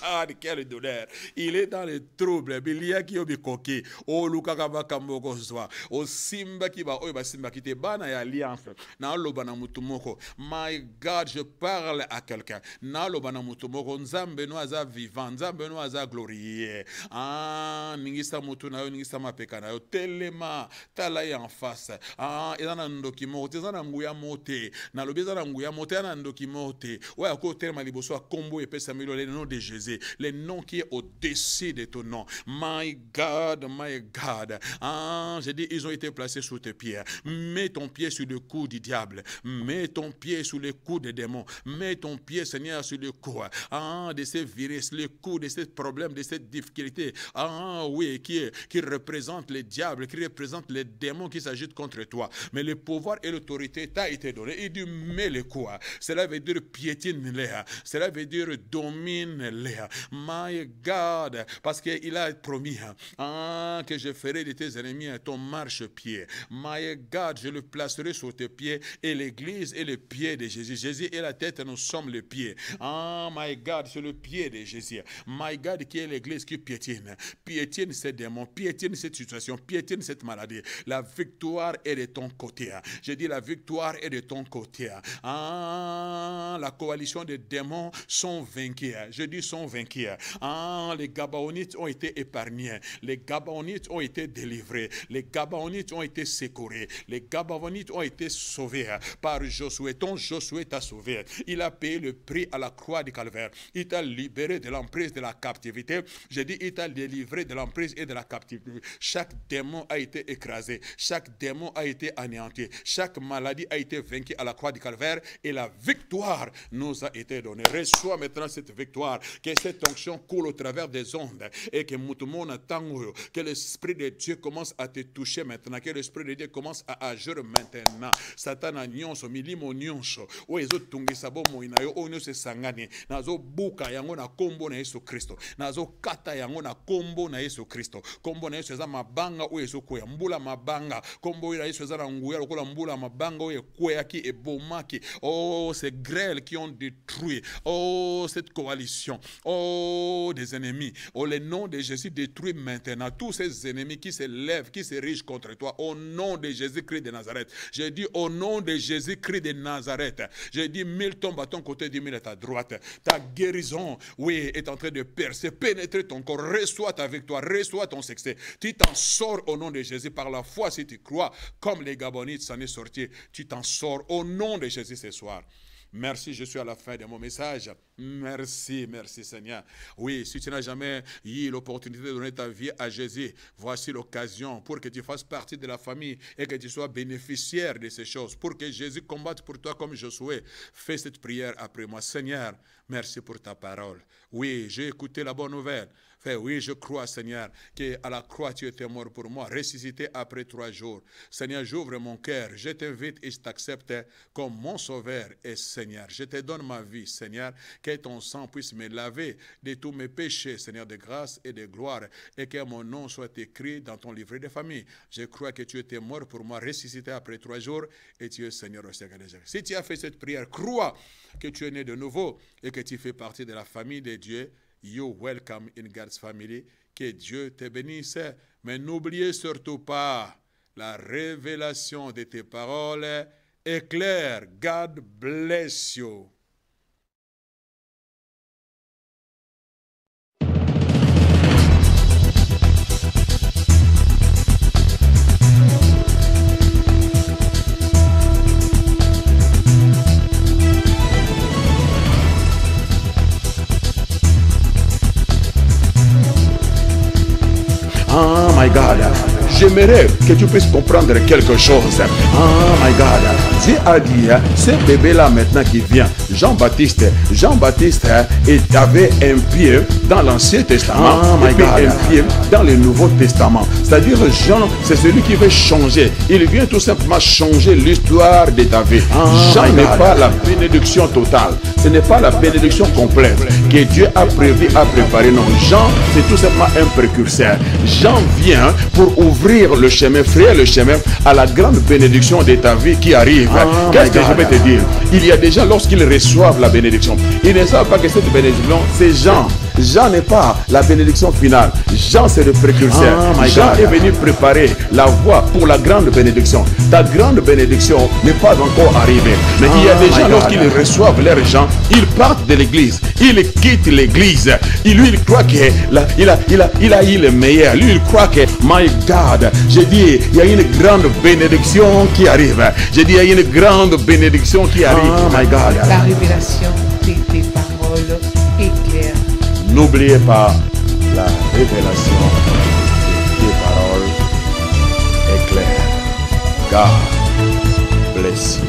Ah, quelle douleur. Il est dans les troubles. Bilia qui obi koki. O lukaka bakamoko zwa. O simba ki ba oba simba ki te bana ya alliance. Na loba na mutumoko. My God, je parle à quelqu'un. Na loba na mutumoko. Nzambe no aza vivant. Nzambe no aza glorieux. Ah, ningisa mutu na yo, ningisa mapeka na yo. Telema, talaye en face. Ah, ezana ndoki mote. Ezana nguya mote. Na lobi ezana nguya mote. Ezana ndoki mote. Oya ko terma liboso a kombo et pesa milo le nom de Jésus. Les noms qui est au-dessus de ton nom. My God, my God. Ah, j'ai dit, ils ont été placés sous tes pieds. Mets ton pied sur le cou du diable. Mets ton pied sur le cou des démons. Mets ton pied, Seigneur, sur le cou de ces virus, le cou de ces problèmes, de cette difficulté. Ah, oui, qui représente le diable, qui représente les démons qui s'agitent contre toi. Mais le pouvoir et l'autorité t'a été donné. Il dit, mets le cou. Cela veut dire piétine-les. Cela veut dire domine-les. My God, parce qu'il a promis que je ferai de tes ennemis ton marchepied. My God, je le placerai sur tes pieds et l'église est le pied de Jésus. Jésus est la tête, nous sommes le pied. Ah, my God, c'est le pied de Jésus. My God, qui est l'église qui piétine. Piétine ces démons, piétine cette situation, piétine cette maladie. La victoire est de ton côté. Je dis la victoire est de ton côté. Ah, la coalition des démons sont vaincus. Je dis sont vaincus. Ah, les Gabaonites ont été épargnés. Les Gabaonites ont été délivrés. Les Gabaonites ont été secourus. Les Gabaonites ont été sauvés par Josué. Ton Josué t'a sauvé. Il a payé le prix à la croix du Calvaire. Il t'a libéré de l'emprise de la captivité. Je dis, il t'a délivré de l'emprise et de la captivité. Chaque démon a été écrasé. Chaque démon a été anéanti. Chaque maladie a été vaincue à la croix du Calvaire. Et la victoire nous a été donnée. Reçois maintenant cette victoire. Que cette onction coule au travers des ondes et que que l'Esprit de Dieu commence à te toucher maintenant, que l'Esprit de Dieu commence à agir maintenant. Satan a nyonso, milimo nyonso, o ezo tungisa bomo inayo, o nyonso sangani, nazo buka yango na kombo na Yesu Kristo, nazo kata yango na kombo na Yesu Kristo, kombo na Yesu eza mabanga o ezo koya, mbula mabanga, kombo na Yesu eza na nguya, lokola mbula mabanga o ekoya ki ebomaki, oh ces grêles qui ont détruit, oh cette coalition, oh des ennemis, oh le nom de Jésus détruit maintenant tous ces ennemis qui se lèvent, qui se rigent contre toi, au nom de Jésus-Christ de Nazareth. Je dis au nom de Jésus-Christ de Nazareth. Je dis 1000 tombent à ton côté, 10 000 à ta droite. Ta guérison, oui, est en train de percer, pénétrer ton corps. Reçois ta victoire, reçois ton succès. Tu t'en sors au nom de Jésus par la foi si tu crois, comme les Gabonites s'en est sorti. Tu t'en sors au nom de Jésus ce soir. Merci, je suis à la fin de mon message. Merci, merci Seigneur. Oui, si tu n'as jamais eu l'opportunité de donner ta vie à Jésus, voici l'occasion pour que tu fasses partie de la famille et que tu sois bénéficiaire de ces choses. Pour que Jésus combatte pour toi comme Josué. Fais cette prière après moi. Seigneur, merci pour ta parole. Oui, j'ai écouté la bonne nouvelle. Père, oui, je crois, Seigneur, qu'à la croix, tu étais mort pour moi, ressuscité après 3 jours. Seigneur, j'ouvre mon cœur, je t'invite et je t'accepte comme mon sauveur et Seigneur. Je te donne ma vie, Seigneur, que ton sang puisse me laver de tous mes péchés, Seigneur, de grâce et de gloire, et que mon nom soit écrit dans ton livret de famille. Je crois que tu étais mort pour moi, ressuscité après 3 jours, et tu es Seigneur au siècle des siècles. Si tu as fait cette prière, crois que tu es né de nouveau et que tu fais partie de la famille de Dieu. You welcome in God's family. Que Dieu te bénisse. Mais n'oubliez surtout pas, la révélation de tes paroles est claire. God bless you. Oh my God, j'aimerais que tu puisses comprendre quelque chose. Oh my God, Dieu a dit, ce bébé-là maintenant qui vient, Jean-Baptiste, il avait un pied dans l'Ancien Testament, et puis un pied dans le Nouveau Testament. C'est-à-dire Jean, c'est celui qui veut changer. Il vient tout simplement changer l'histoire de ta vie. Jean n'est pas la bénédiction totale. Ce n'est pas la bénédiction complète que Dieu a prévu, a préparé. Non, Jean, c'est tout simplement un précurseur. Jean vient pour ouvrir le chemin, frayer le chemin à la grande bénédiction de ta vie qui arrive. Qu'est-ce que je vais te dire? Il y a des gens, lorsqu'ils reçoivent la bénédiction, ils ne savent pas que cette bénédiction, c'est Jean. Jean n'est pas la bénédiction finale. Jean, c'est le précurseur. Jean est venu préparer la voie pour la grande bénédiction. Ta grande bénédiction n'est pas encore arrivée. Mais il y a des gens, lorsqu'ils reçoivent leur Jean, ils partent de l'église. Ils quittent l'église. Lui, il croit qu'il a eu le meilleur. Lui, il croit que, my God, j'ai dit, il y a une grande bénédiction qui arrive. J'ai dit, il y a une grande bénédiction qui arrive. My God. La révélation de tes paroles est claire. N'oubliez pas, la révélation de tes paroles est claire. God bless you.